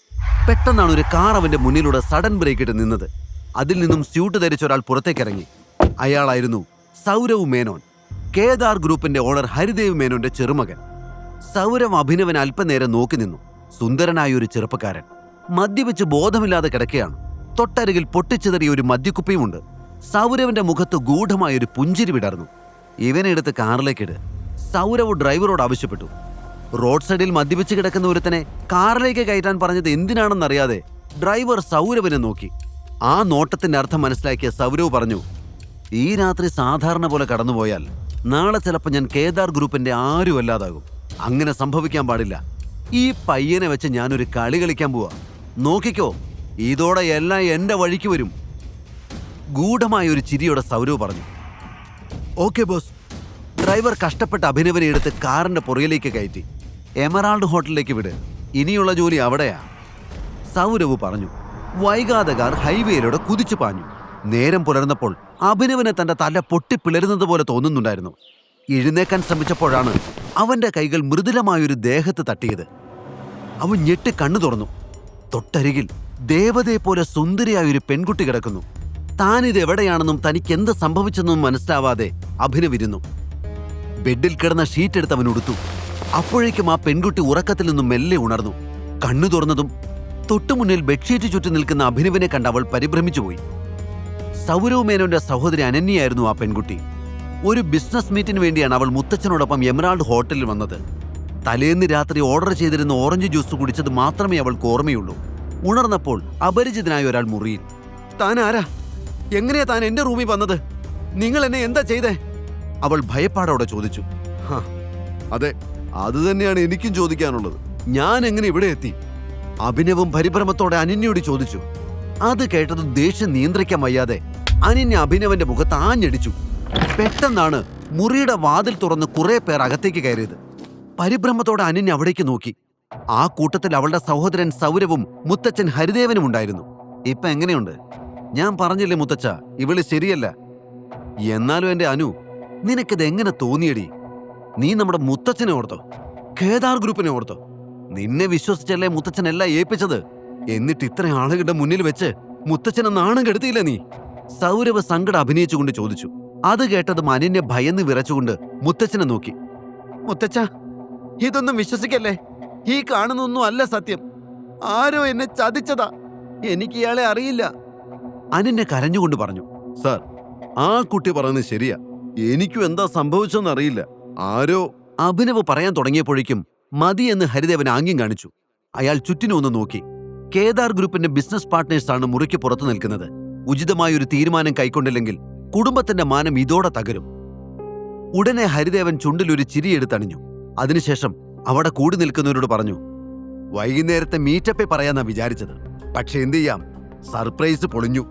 പെട്ടെന്നാണ് ഒരു കാർ അവന്റെ മുന്നിലൂടെ സഡൻ ബ്രേക്ക് ഇട്ട് നിന്നത്. അതിൽ നിന്നും സ്യൂട്ട് ധരിച്ച ഒരാൾ പുറത്തേക്കിറങ്ങി. അയാളായിരുന്നു സൗരവ് മേനോൻ, കേദാർ ഗ്രൂപ്പിന്റെ ഓണർ ഹരിദേവ് മേനോന്റെ ചെറുമകൻ. സൗരവ് അഭിനവൻ അല്പനേരം നോക്കി നിന്നു. സുന്ദരനായ ഒരു ചെറുപ്പക്കാരൻ മദ്യപിച്ച് ബോധമില്ലാതെ കിടക്കുകയാണ്. തൊട്ടരികിൽ പൊട്ടിച്ചെറിയ ഒരു മദ്യക്കുപ്പിയുമുണ്ട്. സൗരവിന്റെ മുഖത്ത് ഗൂഢമായൊരു പുഞ്ചിരി വിടർന്നു. ഇവനെ എടുത്ത് കാറിലേക്കിട്, സൗരവ് ഡ്രൈവറോട് ആവശ്യപ്പെട്ടു. റോഡ് സൈഡിൽ മദ്യപിച്ച് കിടക്കുന്ന ഒരുത്തനെ കാറിലേക്ക് കയറ്റാൻ പറഞ്ഞത് എന്തിനാണെന്നറിയാതെ ഡ്രൈവർ സൗരവിനെ നോക്കി. ആ നോട്ടത്തിന്റെ അർത്ഥം മനസ്സിലാക്കിയ സൗരവ് പറഞ്ഞു, ഈ രാത്രി സാധാരണ പോലെ കടന്നുപോയാൽ നാളെ ചിലപ്പോൾ ഞാൻ കേദാർ ഗ്രൂപ്പിന്റെ ആരും അല്ലാതാകും. അങ്ങനെ സംഭവിക്കാൻ പാടില്ല. ഈ പയ്യനെ വെച്ച് ഞാനൊരു കളി കളിക്കാൻ പോവാ. നോക്കിക്കോ, ഇതോടെ എല്ലാം എന്റെ വഴിക്ക് വരും. ഗൂഢമായ ഒരു ചിരിയോടെ സൗരവ് പറഞ്ഞു. Okay boss. ഡ്രൈവർ കഷ്ടപ്പെട്ട് അഭിനവനെ എടുത്ത് കാറിന്റെ പുറകിലേക്ക് കയറ്റി. എമറാൾഡ് ഹോട്ടലിലേക്ക് വിട്, ഇനിയുള്ള ജോലി അവിടെയാ, സൗരവ് പറഞ്ഞു. വൈകാതെ കാർ ഹൈവേയിലൂടെ കുതിച്ചു പാഞ്ഞു. നേരം പുലർന്നപ്പോൾ അഭിനവനെ തന്റെ തല പൊട്ടിപ്പിളരുന്നത് പോലെ തോന്നുന്നുണ്ടായിരുന്നു. എഴുന്നേക്കാൻ ശ്രമിച്ചപ്പോഴാണ് അവന്റെ കൈകൾ മൃദുലമായൊരു ദേഹത്ത് തട്ടിയത്. അവൻ ഞെട്ടി കണ്ണു തുറന്നു. തൊട്ടരികിൽ ദേവതയെ പോലെ സുന്ദരിയായൊരു പെൺകുട്ടി കിടക്കുന്നു. താനിത് എവിടെയാണെന്നും തനിക്ക് എന്ത് സംഭവിച്ചെന്നും മനസ്സിലാവാതെ അഭിനവിരുന്നു. ബെഡിൽ കിടന്ന ഷീറ്റ് എടുത്ത് അവൻ ഉടുത്തു. അപ്പോഴേക്കും ആ പെൺകുട്ടി ഉറക്കത്തിൽ നിന്നും മെല്ലെ ഉണർന്നു. കണ്ണു തുറന്നതും തൊട്ടുമുന്നിൽ ബെഡ്ഷീറ്റ് ചുറ്റി നിൽക്കുന്ന അഭിനവിനെ കണ്ട് അവൾ പരിഭ്രമിച്ചുപോയി. സൗരവ് മേനോന്റെ സഹോദരി അനന്യയായിരുന്നു ആ പെൺകുട്ടി. ഒരു ബിസിനസ് മീറ്റിന് വേണ്ടിയാണ് അവൾ മുത്തച്ഛനോടൊപ്പം എമറാൾഡ് ഹോട്ടലിൽ വന്നത്. തലേന്ന് രാത്രി ഓർഡർ ചെയ്തിരുന്ന ഓറഞ്ച് ജ്യൂസ് കുടിച്ചത് മാത്രമേ അവൾക്ക് ഓർമ്മയുള്ളൂ. ഉണർന്നപ്പോൾ അപരിചിതനായ ഒരാൾ മുറിയിൽ. താൻ ആരാ? എങ്ങനെയാ താൻ എന്റെ റൂമിൽ വന്നത്? നിങ്ങൾ എന്നെ എന്താ ചെയ്തേ? അവൾ ഭയപ്പാടോടെ ചോദിച്ചു. അതെ, അത് തന്നെയാണ് എനിക്കും ചോദിക്കാനുള്ളത്. ഞാൻ എങ്ങനെ ഇവിടെ എത്തി? അഭിനവും പരിഭ്രമത്തോടെ അനന്യയോട് ചോദിച്ചു. അത് കേട്ടതും ദേഷ്യം നിയന്ത്രിക്കാൻ വയ്യാതെ അനന്യ അഭിനവന്റെ മുഖത്ത് ആഞ്ഞടിച്ചു. പെട്ടെന്നാണ് മുറിയുടെ വാതിൽ തുറന്ന് കുറെ പേർ അകത്തേക്ക് കയറിയത്. പരിഭ്രമത്തോടെ അനന്യ അവിടേക്ക് നോക്കി. ആ കൂട്ടത്തിൽ അവളുടെ സഹോദരൻ സൗരവും മുത്തച്ഛൻ ഹരിദേവനും ഉണ്ടായിരുന്നു. ഇപ്പൊ എങ്ങനെയുണ്ട്? ഞാൻ പറഞ്ഞില്ലേ മുത്തച്ഛ, ഇവള് ശരിയല്ല. എന്നാലും എന്റെ അനു, നിനക്കിത് എങ്ങനെ തോന്നിയടി? നീ നമ്മുടെ മുത്തച്ഛനെ ഓർത്തോ? കേദാർ ഗ്രൂപ്പിനെ ഓർത്തോ? നിന്നെ വിശ്വസിച്ചല്ലേ മുത്തച്ഛൻ എല്ലാം ഏൽപ്പിച്ചത്? എന്നിട്ട് ഇത്ര ആളുകളുടെ മുന്നിൽ വെച്ച് മുത്തച്ഛനെ നാണം കെടുത്തിയില്ല നീ? സൗരവ് സങ്കടം അഭിനയിച്ചുകൊണ്ട് ചോദിച്ചു. അത് കേട്ടതും അനന്യ ഭയന്ന് വിറച്ചുകൊണ്ട് മുത്തച്ഛനെ നോക്കി. മുത്തച്ഛ, ഇതൊന്നും വിശ്വസിക്കല്ലേ. ഈ കാണുന്നൊന്നും അല്ല സത്യം. ആരോ എന്നെ ചതിച്ചതാ. എനിക്ക് ഇയാളെ അറിയില്ല. അനന്യ കരഞ്ഞുകൊണ്ട് പറഞ്ഞു. സാർ, ആ കുട്ടി പറയുന്നത് ശരിയാ. എനിക്കും എന്താ സംഭവിച്ചെന്ന് അറിയില്ല. ആരോ. അഭിനവ് പറയാൻ തുടങ്ങിയപ്പോഴേക്കും മതി എന്ന് ഹരിദേവൻ ആംഗ്യം കാണിച്ചു. അയാൾ ചുറ്റിനും ഒന്ന് നോക്കി. കേദാർ ഗ്രൂപ്പിന്റെ ബിസിനസ് പാർട്ട്നേഴ്സാണ് മുറിക്ക് പുറത്തു നിൽക്കുന്നത്. ഉചിതമായൊരു തീരുമാനം കൈക്കൊണ്ടില്ലെങ്കിൽ കുടുംബത്തിന്റെ മാനം ഇതോടെ തകരും. ഉടനെ ഹരിദേവൻ ചുണ്ടിലൊരു ചിരിയെടുത്തണിഞ്ഞു. അതിനുശേഷം അവിടെ കൂടി നിൽക്കുന്നവരോട് പറഞ്ഞു. വൈകുന്നേരത്തെ മീറ്റപ്പേ പറയാന്നാ വിചാരിച്ചത്. പക്ഷെ എന്ത് ചെയ്യാം, സർപ്രൈസ് പൊളിഞ്ഞു.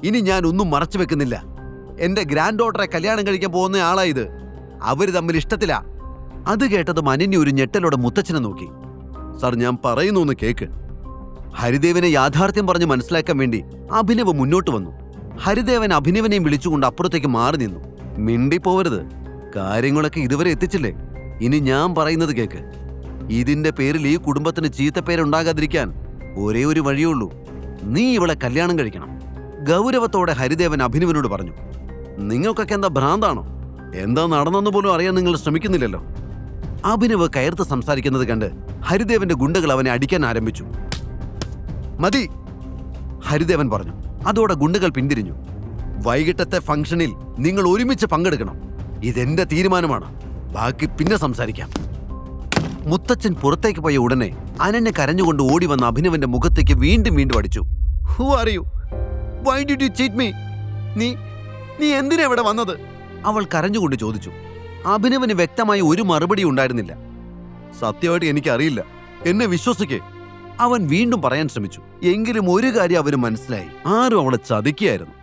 ഇനി ഞാൻ ഒന്നും മറച്ചു വെക്കുന്നില്ല. എന്റെ ഗ്രാൻഡ് ഡോട്ടറെ കല്യാണം കഴിക്കാൻ പോകുന്ന ആളാ ഇത്. അവര് തമ്മിൽ ഇഷ്ടത്തിലാ. അത് കേട്ടതും അനന്യ ഒരു ഞെട്ടലോടെ മുത്തച്ഛനെ നോക്കി. സാർ, ഞാൻ പറയുന്നു ഒന്ന് കേക്ക്. ഹരിദേവനെ യാഥാർത്ഥ്യം പറഞ്ഞ് മനസ്സിലാക്കാൻ വേണ്ടി അഭിനവ് മുന്നോട്ട് വന്നു. ഹരിദേവൻ അഭിനവനെയും വിളിച്ചുകൊണ്ട് അപ്പുറത്തേക്ക് മാറി നിന്നു. മിണ്ടിപ്പോവരുത്. കാര്യങ്ങളൊക്കെ ഇതുവരെ എത്തിച്ചില്ലേ? ഇനി ഞാൻ പറയുന്നത് കേക്ക്. ഇതിന്റെ പേരിൽ ഈ കുടുംബത്തിന് ചീത്തപ്പേരുണ്ടാകാതിരിക്കാൻ ഒരേ ഒരു വഴിയുള്ളൂ. നീ ഇവളെ കല്യാണം കഴിക്കണം. ഗൗരവത്തോടെ ഹരിദേവൻ അഭിനവനോട് പറഞ്ഞു. നിങ്ങൾക്കൊക്കെ എന്താ ഭ്രാന്താണോ? എന്താ നടന്നെന്ന് പോലും അറിയാൻ നിങ്ങൾ ശ്രമിക്കുന്നില്ലല്ലോ. അഭിനവ് കയർത്ത് സംസാരിക്കുന്നത് കണ്ട് ഹരിദേവന്റെ ഗുണ്ടകൾ അവനെ അടിക്കാൻ ആരംഭിച്ചു. മതി, ഹരിദേവൻ പറഞ്ഞു. അതോടെ ഗുണ്ടകൾ പിന്തിരിഞ്ഞു. വൈകിട്ടത്തെ ഫംഗ്ഷനിൽ നിങ്ങൾ ഒരുമിച്ച് പങ്കെടുക്കണം. ഇതെന്റെ തീരുമാനമാണ്. ബാക്കി പിന്നെ സംസാരിക്കാം. മുത്തച്ഛൻ പുറത്തേക്ക് പോയ ഉടനെ അനന്യ കരഞ്ഞുകൊണ്ട് ഓടി വന്ന അഭിനവന്റെ മുഖത്തേക്ക് വീണ്ടും വീണ്ടും അടിച്ചു. Who are you? Why did you cheat me? നീ എന്തിനാ ഇവിടെ വന്നത്? അവൾ കരഞ്ഞുകൊണ്ട് ചോദിച്ചു. അഭിനവന് വ്യക്തമായി ഒരു മറുപടി ഉണ്ടായിരുന്നില്ല. സത്യമായിട്ട് എനിക്കറിയില്ല, എന്നെ വിശ്വസിക്കേ. അവൻ വീണ്ടും പറയാൻ ശ്രമിച്ചു. എങ്കിലും ഒരു കാര്യം അവന് മനസ്സിലായി. ആരും അവളെ ചതിക്കുകയായിരുന്നു.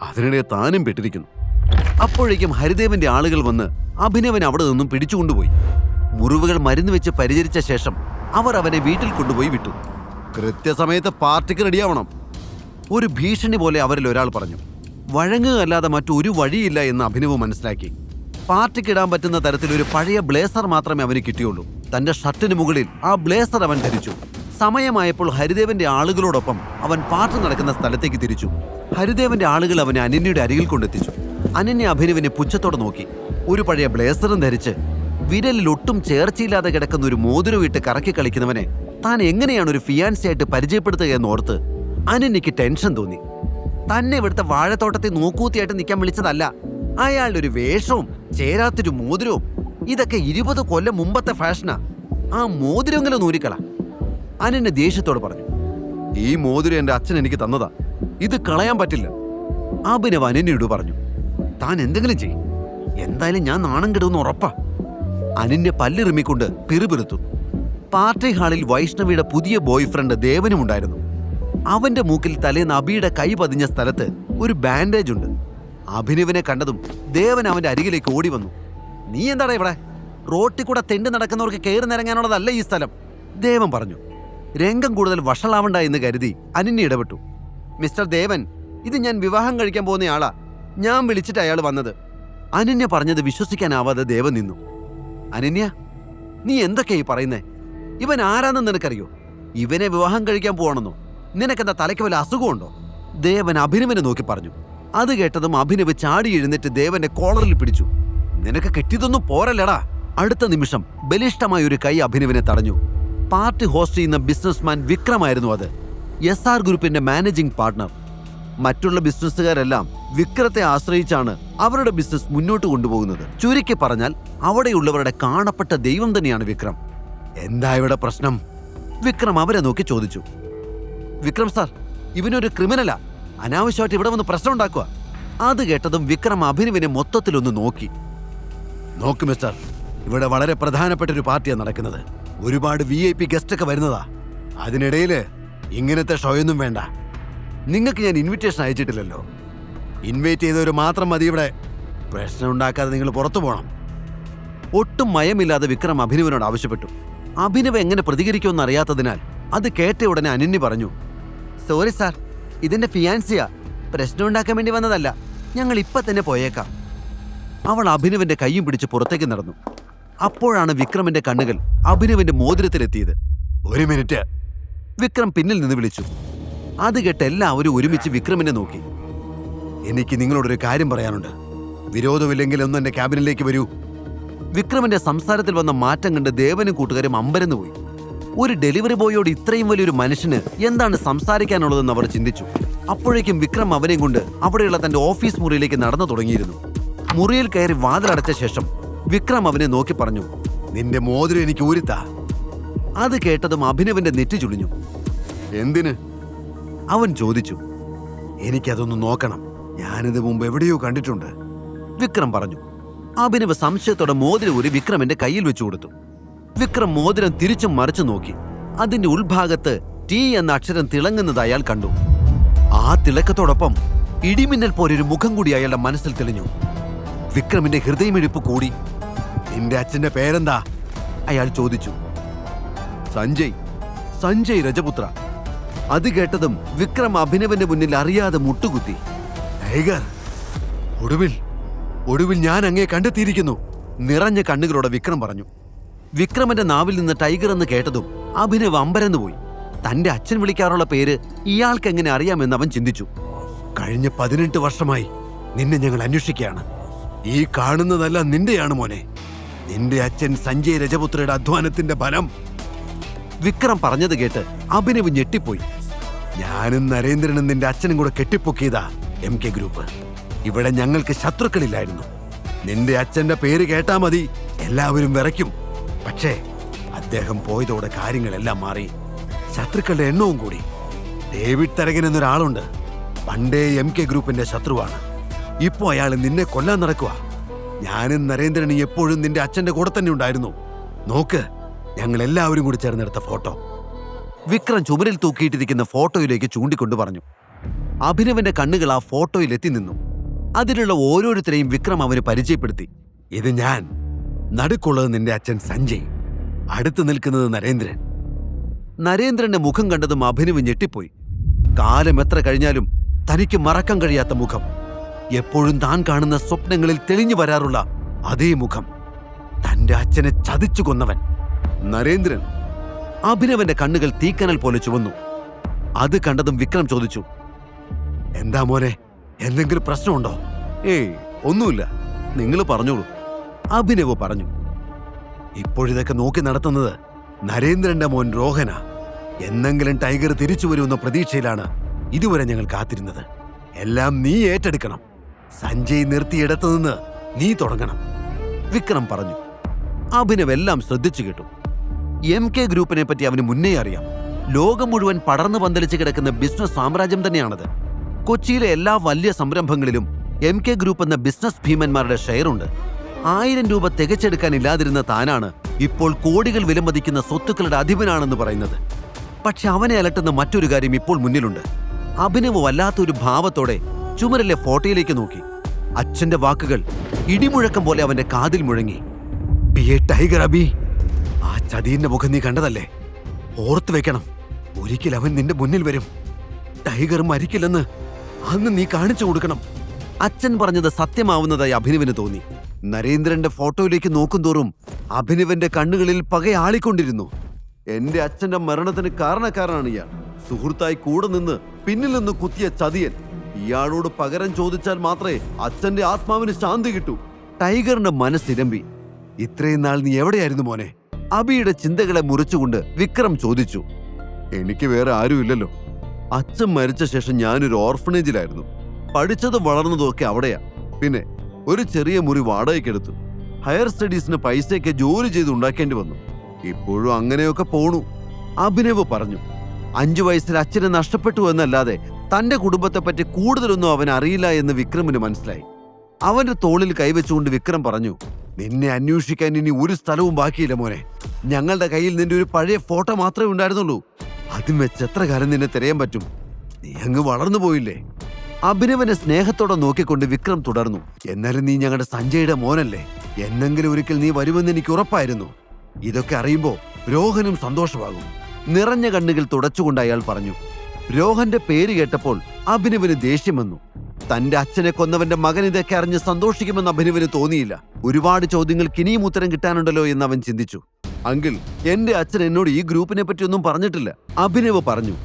അതിനിടെ താനും പെട്ടിരിക്കുന്നു. അപ്പോഴേക്കും ഹരിദേവന്റെ ആളുകൾ വന്ന് അഭിനവൻ അവിടെ നിന്നും പിടിച്ചുകൊണ്ടുപോയി. മുറിവുകൾ മരുന്ന് വെച്ച് പരിചരിച്ച ശേഷം അവർ അവനെ വീട്ടിൽ കൊണ്ടുപോയി വിട്ടു. കൃത്യസമയത്ത് പാർട്ടിക്ക് റെഡിയാവണം. ഒരു ഭീഷണി പോലെ അവരിൽ ഒരാൾ പറഞ്ഞു. വഴങ്ങുകയല്ലാതെ മറ്റൊരു വഴിയില്ല എന്ന് അഭിനവ് മനസ്സിലാക്കി. പാർട്ടിക്കിടാൻ പറ്റുന്ന തരത്തിൽ ഒരു പഴയ ബ്ലേസർ മാത്രമേ അവന് കിട്ടിയുള്ളൂ. തന്റെ ഷർട്ടിന് മുകളിൽ ആ ബ്ലേസർ അവൻ ധരിച്ചു. സമയമായപ്പോൾ ഹരിദേവന്റെ ആളുകളോടൊപ്പം അവൻ പാർട്ടി നടക്കുന്ന സ്ഥലത്തേക്ക് തിരിച്ചു. ഹരിദേവന്റെ ആളുകൾ അവനെ അനന്യയുടെ അരികിൽ കൊണ്ടെത്തിച്ചു. അനന്യ അഭിനവിനെ പുച്ഛത്തോടെ നോക്കി. ഒരു പഴയ ബ്ലേസറും ധരിച്ച് വിരലിൽ ഒട്ടും ചേർച്ചയില്ലാതെ കിടക്കുന്ന ഒരു മോതിരവിട്ട് കറക്കി കളിക്കുന്നവനെ താൻ എങ്ങനെയാണ് ഒരു ഫിയാൻസിയായിട്ട് പരിചയപ്പെടുത്തുക എന്നോർത്ത് അനന്യയ്ക്ക് ടെൻഷൻ തോന്നി. തന്നെ ഇവിടുത്തെ വാഴത്തോട്ടത്തെ നോക്കൂത്തിയായിട്ട് നിൽക്കാൻ വിളിച്ചതല്ല. അയാളുടെ ഒരു വേഷവും ചേരാത്തൊരു മോതിരവും ഇതൊക്കെ 20 കൊല്ലം മുമ്പത്തെ ഫാഷനാ. ആ മോതിരമെങ്കിലും നൂരിക്കള. അനന്യ ദേഷ്യത്തോട് പറഞ്ഞു. ഈ മോതിരം എന്റെ അച്ഛൻ എനിക്ക് തന്നതാ. ഇത് കളയാൻ പറ്റില്ല. അഭിനവ് അനന്യയോട് പറഞ്ഞു. താൻ എന്തെങ്കിലും ചെയ്യും. എന്തായാലും ഞാൻ നാണം കെടുമെന്ന് ഉറപ്പാ. അനന്യ പല്ലിറുമ്മിക്കൊണ്ട് പിറുപിറുത്തു. പാർട്ടി ഹാളിൽ വൈഷ്ണവിയുടെ പുതിയ ബോയ് ഫ്രണ്ട് ദേവനും ഉണ്ടായിരുന്നു. അവന്റെ മൂക്കിൽ തലേന്ന് അബിയുടെ കൈ പതിഞ്ഞ സ്ഥലത്ത് ഒരു ബാൻഡേജ് ഉണ്ട്. അഭിനവിനെ കണ്ടതും ദേവൻ അവന്റെ അരികിലേക്ക് ഓടി വന്നു. നീ എന്താടാ ഇവിടെ? റോട്ടിൽ കൂടെ തെണ്ടി നടക്കുന്നവർക്ക് കയറി നിറങ്ങാനുള്ളതല്ല ഈ സ്ഥലം, ദേവൻ പറഞ്ഞു. രംഗം കൂടുതൽ വഷളാവണ്ട എന്ന് കരുതി അനന്യ ഇടപെട്ടു. മിസ്റ്റർ ദേവൻ, ഇത് ഞാൻ വിവാഹം കഴിക്കാൻ പോകുന്ന ആളാ. ഞാൻ വിളിച്ചിട്ട് അയാൾ വന്നത്. അനന്യ പറഞ്ഞത് വിശ്വസിക്കാനാവാതെ ദേവൻ നിന്നു. അനന്യ, നീ എന്തൊക്കെയായി പറയുന്നേ? ഇവൻ ആരാണെന്ന് നിനക്കറിയോ? ഇവനെ വിവാഹം കഴിക്കാൻ പോവാണെന്നോ? നിനക്കെന്താ തലയ്ക്ക് വല്ല അസുഖമുണ്ടോ? ദേവൻ അഭിനവനെ നോക്കി പറഞ്ഞു. അത് കേട്ടതും അഭിനവ് ചാടി എഴുന്നേറ്റ് ദേവന്റെ കോളറിൽ പിടിച്ചു. നിനക്ക് കെട്ടിയതൊന്നും പോരല്ലടാ. അടുത്ത നിമിഷം ബലിഷ്ഠമായ ഒരു കൈ അഭിനവിനെ തടഞ്ഞു. പാർട്ടി ഹോസ്റ്റ് ചെയ്യുന്ന ബിസിനസ്മാൻ വിക്രമായിരുന്നു അത്. SR ഗ്രൂപ്പിന്റെ മാനേജിംഗ് പാർട്ണർ. മറ്റുള്ള ബിസിനസ്സുകാരെല്ലാം വിക്രത്തെ ആശ്രയിച്ചാണ് അവരുടെ ബിസിനസ് മുന്നോട്ട് കൊണ്ടുപോകുന്നത്. ചുരുക്കി പറഞ്ഞാൽ അവിടെയുള്ളവരുടെ കാണപ്പെട്ട ദൈവം തന്നെയാണ് വിക്രം. എന്താ ഇവിടെ പ്രശ്നം? വിക്രം അവരെ നോക്കി ചോദിച്ചു. വിക്രം സാർ, ഇവനൊരു ക്രിമിനലാ, അനാവശ്യമായിട്ട് ഇവിടെ വന്ന് പ്രശ്നം ഉണ്ടാക്കുക. അത് കേട്ടതും വിക്രം അഭിനവിനെ മൊത്തത്തിലൊന്ന് നോക്കി. നോക്ക് മിസ്റ്റർ, ഇവിടെ വളരെ പ്രധാനപ്പെട്ട ഒരു പാർട്ടിയാണ് നടക്കുന്നത്. ഒരുപാട് VIP ഗസ്റ്റ് ഒക്കെ വരുന്നതാ. അതിനിടയില് ഇങ്ങനത്തെ ഷോയൊന്നും വേണ്ട. നിങ്ങൾക്ക് ഞാൻ ഇൻവിറ്റേഷൻ അയച്ചിട്ടില്ലല്ലോ. ഇൻവൈറ്റ് ചെയ്തവർ മാത്രം മതി ഇവിടെ. പ്രശ്നം ഉണ്ടാക്കാതെ നിങ്ങൾ പുറത്തു പോകണം. ഒട്ടും മയമില്ലാതെ വിക്രം അഭിനവിനോട് ആവശ്യപ്പെട്ടു. അഭിനവ് എങ്ങനെ പ്രതികരിക്കുമെന്ന് അറിയാത്തതിനാൽ അത് കേട്ട ഉടനെ അനന്യ പറഞ്ഞു, സോറി സാർ, ഇതിന്റെ ഫിയാൻസിയാ, പ്രശ്നം ഉണ്ടാക്കാൻ വേണ്ടി വന്നതല്ല, ഞങ്ങൾ ഇപ്പൊ തന്നെ പോയേക്കാം. അവൾ അഭിനവിന്റെ കൈയും പിടിച്ച് പുറത്തേക്ക് നടന്നു. അപ്പോഴാണ് വിക്രമിന്റെ കണ്ണുകൾ അഭിനവിന്റെ മോതിരത്തിലെത്തിയത്. ഒരു മിനിറ്റ്, വിക്രം പിന്നിൽ നിന്ന് വിളിച്ചു. അത് കേട്ട് എല്ലാവരും ഒരുമിച്ച് വിക്രമിനെ നോക്കി. എനിക്ക് നിങ്ങളോടൊരു കാര്യം പറയാനുണ്ട്. വിരോധമില്ലെങ്കിൽ ഒന്ന് എന്റെ ക്യാബിനിലേക്ക് വരൂ. വിക്രമിന്റെ സംസാരത്തിൽ വന്ന മാറ്റം കണ്ട് ദേവനും കൂട്ടുകാരും അമ്പരന്ന് പോയി. ഒരു ഡെലിവറി ബോയോട് ഇത്രയും വലിയൊരു മനുഷ്യന് എന്താണ് സംസാരിക്കാനുള്ളതെന്ന് അവർ ചിന്തിച്ചു. അപ്പോഴേക്കും വിക്രം അവനെയും കൊണ്ട് അവിടെയുള്ള തന്റെ ഓഫീസ് മുറിയിലേക്ക് നടന്നു തുടങ്ങിയിരുന്നു. മുറിയിൽ കയറി വാതിലടച്ച ശേഷം വിക്രം അവനെ നോക്കി പറഞ്ഞു, നിന്റെ മോതിരം എനിക്ക് ഊരിത്താ. അത് കേട്ടതും അഭിനവിന്റെ നെറ്റി ചുളിഞ്ഞു. എന്തിന്? അവൻ ചോദിച്ചു. എനിക്കതൊന്ന് നോക്കണം, ഞാനിത് മുമ്പ് എവിടെയോ കണ്ടിട്ടുണ്ട്, വിക്രം പറഞ്ഞു. അഭിനവ് സംശയത്തോടെ മോതിരം ഊരി വിക്രമിന്റെ കയ്യിൽ വെച്ചു കൊടുത്തു. വിക്രം മോതിരം തിരിച്ചും മറിച്ചു നോക്കി. അതിന്റെ ഉൾഭാഗത്ത് T എന്ന അക്ഷരം തിളങ്ങുന്നത് അയാൾ കണ്ടു. ആ തിളക്കത്തോടൊപ്പം ഇടിമിന്നൽ പോലൊരു മുഖം കൂടി അയാളുടെ മനസ്സിൽ തെളിഞ്ഞു. വിക്രമിന്റെ ഹൃദയമിടിപ്പ് കൂടി. നിന്റെ അച്ഛന്റെ പേരെന്താ? അയാൾ ചോദിച്ചു. സഞ്ജയ് രജപുത്ര. അത് കേട്ടതും വിക്രം അഭിനവന്റെ മുന്നിൽ അറിയാതെ മുട്ടുകുത്തി. ടൈഗർ, ഒടുവിൽ ഞാൻ അങ്ങേ കണ്ടെത്തിയിരിക്കുന്നു, നിറഞ്ഞ കണ്ണുകളോടെ വിക്രം പറഞ്ഞു. വിക്രമന്റെ നാവിൽ നിന്ന് ടൈഗർ എന്ന് കേട്ടതും അഭിനവ് അമ്പരന്ന് പോയി. തന്റെ അച്ഛൻ വിളിക്കാറുള്ള പേര് ഇയാൾക്ക് എങ്ങനെ അറിയാമെന്ന് അവൻ ചിന്തിച്ചു. കഴിഞ്ഞ 18 വർഷമായി നിന്നെ ഞങ്ങൾ അന്വേഷിക്കുകയാണ്. ഈ കാണുന്നതെല്ലാം നിന്റെയാണ് മോനെ. നിന്റെ അച്ഛൻ സഞ്ജയ് രജപുത്രയുടെ അധ്വാനത്തിന്റെ ഫലം. വിക്രം പറഞ്ഞത് കേട്ട് അഭിനവ് ഞെട്ടിപ്പോയി. ഞാനും നരേന്ദ്രനും നിന്റെ അച്ഛനും കൂടെ കെട്ടിപ്പൊക്കിയതാ MK ഗ്രൂപ്പ്. ഇവിടെ ഞങ്ങൾക്ക് ശത്രുക്കളില്ലായിരുന്നു. നിന്റെ അച്ഛന്റെ പേര് കേട്ടാ മതി എല്ലാവരും വിറയ്ക്കും. പക്ഷേ അദ്ദേഹം പോയതോടെ കാര്യങ്ങളെല്ലാം മാറി. ശത്രുക്കളുടെ എണ്ണവും കൂടി. ഡേവിഡ് തരകൻ എന്നൊരാളുണ്ട്, പണ്ടേ MK ഗ്രൂപ്പിന്റെ ശത്രുവാണ്. ഇപ്പോ അയാൾ നിന്നെ കൊല്ലാൻ നടക്കുക. ഞാനും നരേന്ദ്രനും എപ്പോഴും നിന്റെ അച്ഛന്റെ കൂടെ തന്നെ ഉണ്ടായിരുന്നു. നോക്ക്, ഞങ്ങൾ എല്ലാവരും കൂടി ചേർന്നെടുത്ത ഫോട്ടോ. വിക്രം ചുമരിൽ തൂക്കിയിട്ടിരിക്കുന്ന ഫോട്ടോയിലേക്ക് ചൂണ്ടിക്കൊണ്ടു പറഞ്ഞു. അഭിനവന്റെ കണ്ണുകൾ ആ ഫോട്ടോയിൽ എത്തി നിന്നു. അതിലുള്ള ഓരോരുത്തരെയും വിക്രം അവന് പരിചയപ്പെടുത്തി. ഇത് ഞാൻ, നടുക്കുള്ളത് നിന്റെ അച്ഛൻ സഞ്ജയ്, അടുത്ത് നിൽക്കുന്നത് നരേന്ദ്രൻ. നരേന്ദ്രന്റെ മുഖം കണ്ടതും അഭിനവ് ഞെട്ടിപ്പോയി. കാലം എത്ര കഴിഞ്ഞാലും തനിക്ക് മറക്കാൻ കഴിയാത്ത മുഖം. എപ്പോഴും താൻ കാണുന്ന സ്വപ്നങ്ങളിൽ തെളിഞ്ഞു വരാറുള്ള അതേ മുഖം. തന്റെ അച്ഛനെ ചതിച്ചു കൊന്നവൻ നരേന്ദ്രൻ. അഭിനവന്റെ കണ്ണുകൾ തീക്കനൽ പോലെ ചുവന്നു. അത് കണ്ടതും വിക്രം ചോദിച്ചു, എന്താ മോനെ, എന്തെങ്കിലും പ്രശ്നമുണ്ടോ? ഏയ്, ഒന്നുമില്ല, നിങ്ങൾ പറഞ്ഞോളൂ, അഭിനവ് പറഞ്ഞു. ഇപ്പോഴിതൊക്കെ നോക്കി നടത്തുന്നത് നരേന്ദ്രന്റെ മോൻ രോഹന. എന്നെങ്കിലും ടൈഗർ തിരിച്ചു വരുമെന്ന പ്രതീക്ഷയിലാണ് ഇതുവരെ ഞങ്ങൾ കാത്തിരുന്നത്. എല്ലാം നീ ഏറ്റെടുക്കണം. സഞ്ജയ് നിർത്തിയിടത്തു നിന്ന് നീ തുടങ്ങണം, വിക്രം പറഞ്ഞു. അഭിനവ് എല്ലാം ശ്രദ്ധിച്ചു കേട്ടു. MK ഗ്രൂപ്പിനെ പറ്റി അവന് മുന്നേ അറിയാം. ലോകം മുഴുവൻ പടർന്നു പന്തലിച്ച് കിടക്കുന്ന ബിസിനസ് സാമ്രാജ്യം തന്നെയാണത്. കൊച്ചിയിലെ എല്ലാ വലിയ സംരംഭങ്ങളിലും MK ഗ്രൂപ്പ് എന്ന ബിസിനസ് ഭീമന്മാരുടെ ഷെയറുണ്ട്. 1000 രൂപ തികച്ചെടുക്കാനില്ലാതിരുന്ന താനാണ് ഇപ്പോൾ കോടികൾ വിലമതിക്കുന്ന സ്വത്തുക്കളുടെ അധിപനാണെന്ന് പറയുന്നത്. പക്ഷെ അവനെ അലട്ടുന്ന മറ്റൊരു കാര്യം ഇപ്പോൾ മുന്നിലുണ്ട്. അഭിനവ് വല്ലാത്തൊരു ഭാവത്തോടെ ചുമരിലെ ഫോട്ടോയിലേക്ക് നോക്കി. അച്ഛന്റെ വാക്കുകൾ ഇടിമുഴക്കം പോലെ അവന്റെ കാതിൽ മുഴങ്ങി. ടൈഗർ അബി, ആ ചതിയന്റെ മുഖം നീ കണ്ടതല്ലേ? ഓർത്തു വെക്കണം, ഒരിക്കൽ അവൻ നിന്റെ മുന്നിൽ വരും. ടൈഗർ മരിക്കില്ലെന്ന് അന്ന് നീ കാണിച്ചു കൊടുക്കണം. അച്ഛൻ പറഞ്ഞത് സത്യമാവുന്നതായി അഭിനവിന് തോന്നി. നരേന്ദ്രന്റെ ഫോട്ടോയിലേക്ക് നോക്കുന്തോറും അഭിനവന്റെ കണ്ണുകളിൽ പകയാളിക്കൊണ്ടിരുന്നു. എന്റെ അച്ഛന്റെ മരണത്തിന് കാരണക്കാരനാണ് ഇയാൾ. സുഹൃത്തായി കൂടെ നിന്ന് പിന്നിൽ നിന്ന് കുത്തിയ ചതിയൻ. ഇയാളോട് പകരം ചോദിച്ചാൽ മാത്രമേ അച്ഛന്റെ ആത്മാവിന് ശാന്തി കിട്ടൂ. ടൈഗറിന്റെ മനസ്സിരമ്പി. ഇത്രയും നാൾ നീ എവിടെയായിരുന്നു മോനെ? അബിയുടെ ചിന്തകളെ മുറിച്ചുകൊണ്ട് വിക്രം ചോദിച്ചു. എനിക്ക് വേറെ ആരുമില്ലല്ലോ, അച്ഛൻ മരിച്ച ശേഷം ഞാനൊരു ഓർഫണേജിലായിരുന്നു. പഠിച്ചതും വളർന്നതും ഒക്കെ അവിടെയാ. പിന്നെ ഒരു ചെറിയ മുറി വാടകയ്ക്കെടുത്തു. ഹയർ സ്റ്റഡീസിന് പൈസയൊക്കെ ജോലി ചെയ്ത് ഉണ്ടാക്കേണ്ടി വന്നു. ഇപ്പോഴും അങ്ങനെയൊക്കെ പോണു. അഭിനവ് പറഞ്ഞു. 5 വയസ്സിൽ അച്ഛനെ നഷ്ടപ്പെട്ടു എന്നല്ലാതെ തന്റെ കുടുംബത്തെപ്പറ്റി കൂടുതലൊന്നും അവൻ അറിയില്ല എന്ന് വിക്രമിന് മനസ്സിലായി. അവന്റെ തോളിൽ കൈവച്ചുകൊണ്ട് വിക്രം പറഞ്ഞു, നിന്നെ അന്വേഷിക്കാൻ ഇനി ഒരു സ്ഥലവും ബാക്കിയില്ല മോനെ. ഞങ്ങളുടെ കയ്യിൽ നിന്റെ ഒരു പഴയ ഫോട്ടോ മാത്രമേ ഉണ്ടായിരുന്നുള്ളൂ. അതും വെച്ച് എത്ര കാലം നിന്നെ തിരയാൻ പറ്റും? നീ അങ്ങ് വളർന്നു പോയില്ലേ? അഭിനവനെ സ്നേഹത്തോടെ നോക്കിക്കൊണ്ട് വിക്രം തുടർന്നു. എന്നാലും നീ ഞങ്ങളുടെ സഞ്ജയുടെ മോനല്ലേ? എന്നെങ്കിലും ഒരിക്കൽ നീ വരുമെന്ന് എനിക്ക് ഉറപ്പായിരുന്നു. ഇതൊക്കെ അറിയുമ്പോ രോഹനും സന്തോഷമാകും. നിറഞ്ഞ കണ്ണുകൾ തുടച്ചുകൊണ്ട് അയാൾ പറഞ്ഞു. രോഹന്റെ പേര് കേട്ടപ്പോൾ അഭിനവന് ദേഷ്യം വന്നു. തന്റെ അച്ഛനെ കൊന്നവന്റെ മകൻ ഇതൊക്കെ അറിഞ്ഞ് സന്തോഷിക്കുമെന്ന് അഭിനവന് തോന്നിയില്ല. ഒരുപാട് ചോദ്യങ്ങൾക്ക് ഇനിയും ഉത്തരം കിട്ടാനുണ്ടല്ലോ എന്ന് അവൻ ചിന്തിച്ചു. അങ്കിൾ, എന്റെ അച്ഛൻ എന്നോട് ഈ ഗ്രൂപ്പിനെ പറ്റി ഒന്നും പറഞ്ഞിട്ടില്ല. അഭിനവ് പറഞ്ഞു.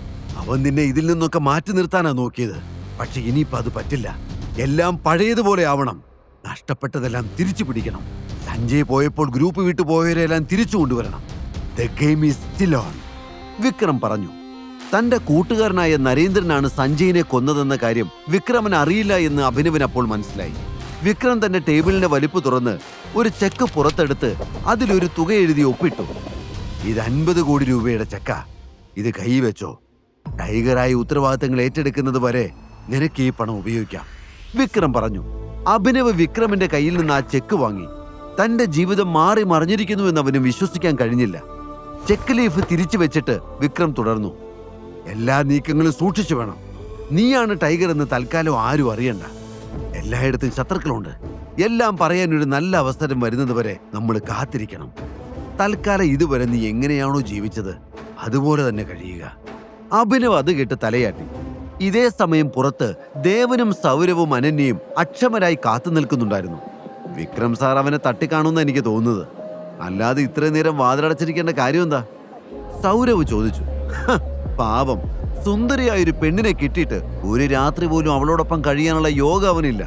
അവൻ നിന്നെ ഇതിൽ നിന്നൊക്കെ മാറ്റി നിർത്താനാ നോക്കിയത്. പക്ഷെ ഇനിയിപ്പോ അത് പറ്റില്ല. എല്ലാം പഴയതുപോലെ ആവണം. നഷ്ടപ്പെട്ടതെല്ലാം തിരിച്ചു പിടിക്കണം. സഞ്ജയ് പോയപ്പോൾ ഗ്രൂപ്പ് വിട്ടു പോയവരെല്ലാം തിരിച്ചു കൊണ്ടുവരണം. The game is still on, Vikram പറഞ്ഞു. തന്റെ കൂട്ടുകാരനായ നരേന്ദ്രനാണ് സഞ്ജയിനെ കൊന്നതെന്ന കാര്യം വിക്രമന് അറിയില്ല എന്ന് അഭിനവന് അപ്പോൾ മനസ്സിലായി. വിക്രം തന്റെ ടേബിളിന്റെ വലിപ്പ് തുറന്ന് ഒരു ചെക്ക് പുറത്തെടുത്ത് അതിലൊരു തുക എഴുതി ഒപ്പിട്ടു. ഇത് 50 കോടി രൂപയുടെ ചെക്ക. ഇത് കൈവച്ചോ. ടൈഗറായി ഉത്തരവാദിത്തങ്ങൾ ഏറ്റെടുക്കുന്നത് വരെ നിനക്ക് ഈ പണം ഉപയോഗിക്കാം, വിക്രം പറഞ്ഞു. അഭിനവ് വിക്രമിന്റെ കയ്യിൽ നിന്ന് ആ ചെക്ക് വാങ്ങി. തന്റെ ജീവിതം മാറി മറിഞ്ഞിരിക്കുന്നുവെന്ന് അവന് വിശ്വസിക്കാൻ കഴിഞ്ഞില്ല. ചെക്ക് ലീഫ് തിരിച്ചു വെച്ചിട്ട് വിക്രം തുടർന്നു. എല്ലാ നീക്കങ്ങളും സൂക്ഷിച്ചു വേണം. നീയാണ് ടൈഗർ എന്ന് തൽക്കാലം ആരും അറിയണ്ട. എല്ലായിടത്തും ശത്രുക്കളുണ്ട്. എല്ലാം പറയാനൊരു നല്ല അവസരം വരുന്നത് വരെ നമ്മൾ കാത്തിരിക്കണം. തൽക്കാലം ഇതുവരെ നീ എങ്ങനെയാണോ ജീവിച്ചത് അതുപോലെ തന്നെ കഴിയുക. അഭിനവ് അത് കേട്ട് തലയാട്ടി. ഇതേ സമയം പുറത്ത് ദേവനും സൗരവും അനന്യയും അക്ഷമരായി കാത്തു നിൽക്കുന്നുണ്ടായിരുന്നു. വിക്രം സാർ അവനെ തട്ടിക്കാണുമെന്ന് എനിക്ക് തോന്നുന്നത്. അല്ലാതെ ഇത്രയും നേരം വാതിലടച്ചിരിക്കേണ്ട കാര്യം എന്താ? സൗരവ് ചോദിച്ചു. പാവം, സുന്ദരിയായൊരു പെണ്ണിനെ കിട്ടിയിട്ട് ഒരു രാത്രി പോലും അവളോടൊപ്പം കഴിയാനുള്ള യോഗ അവനില്ല,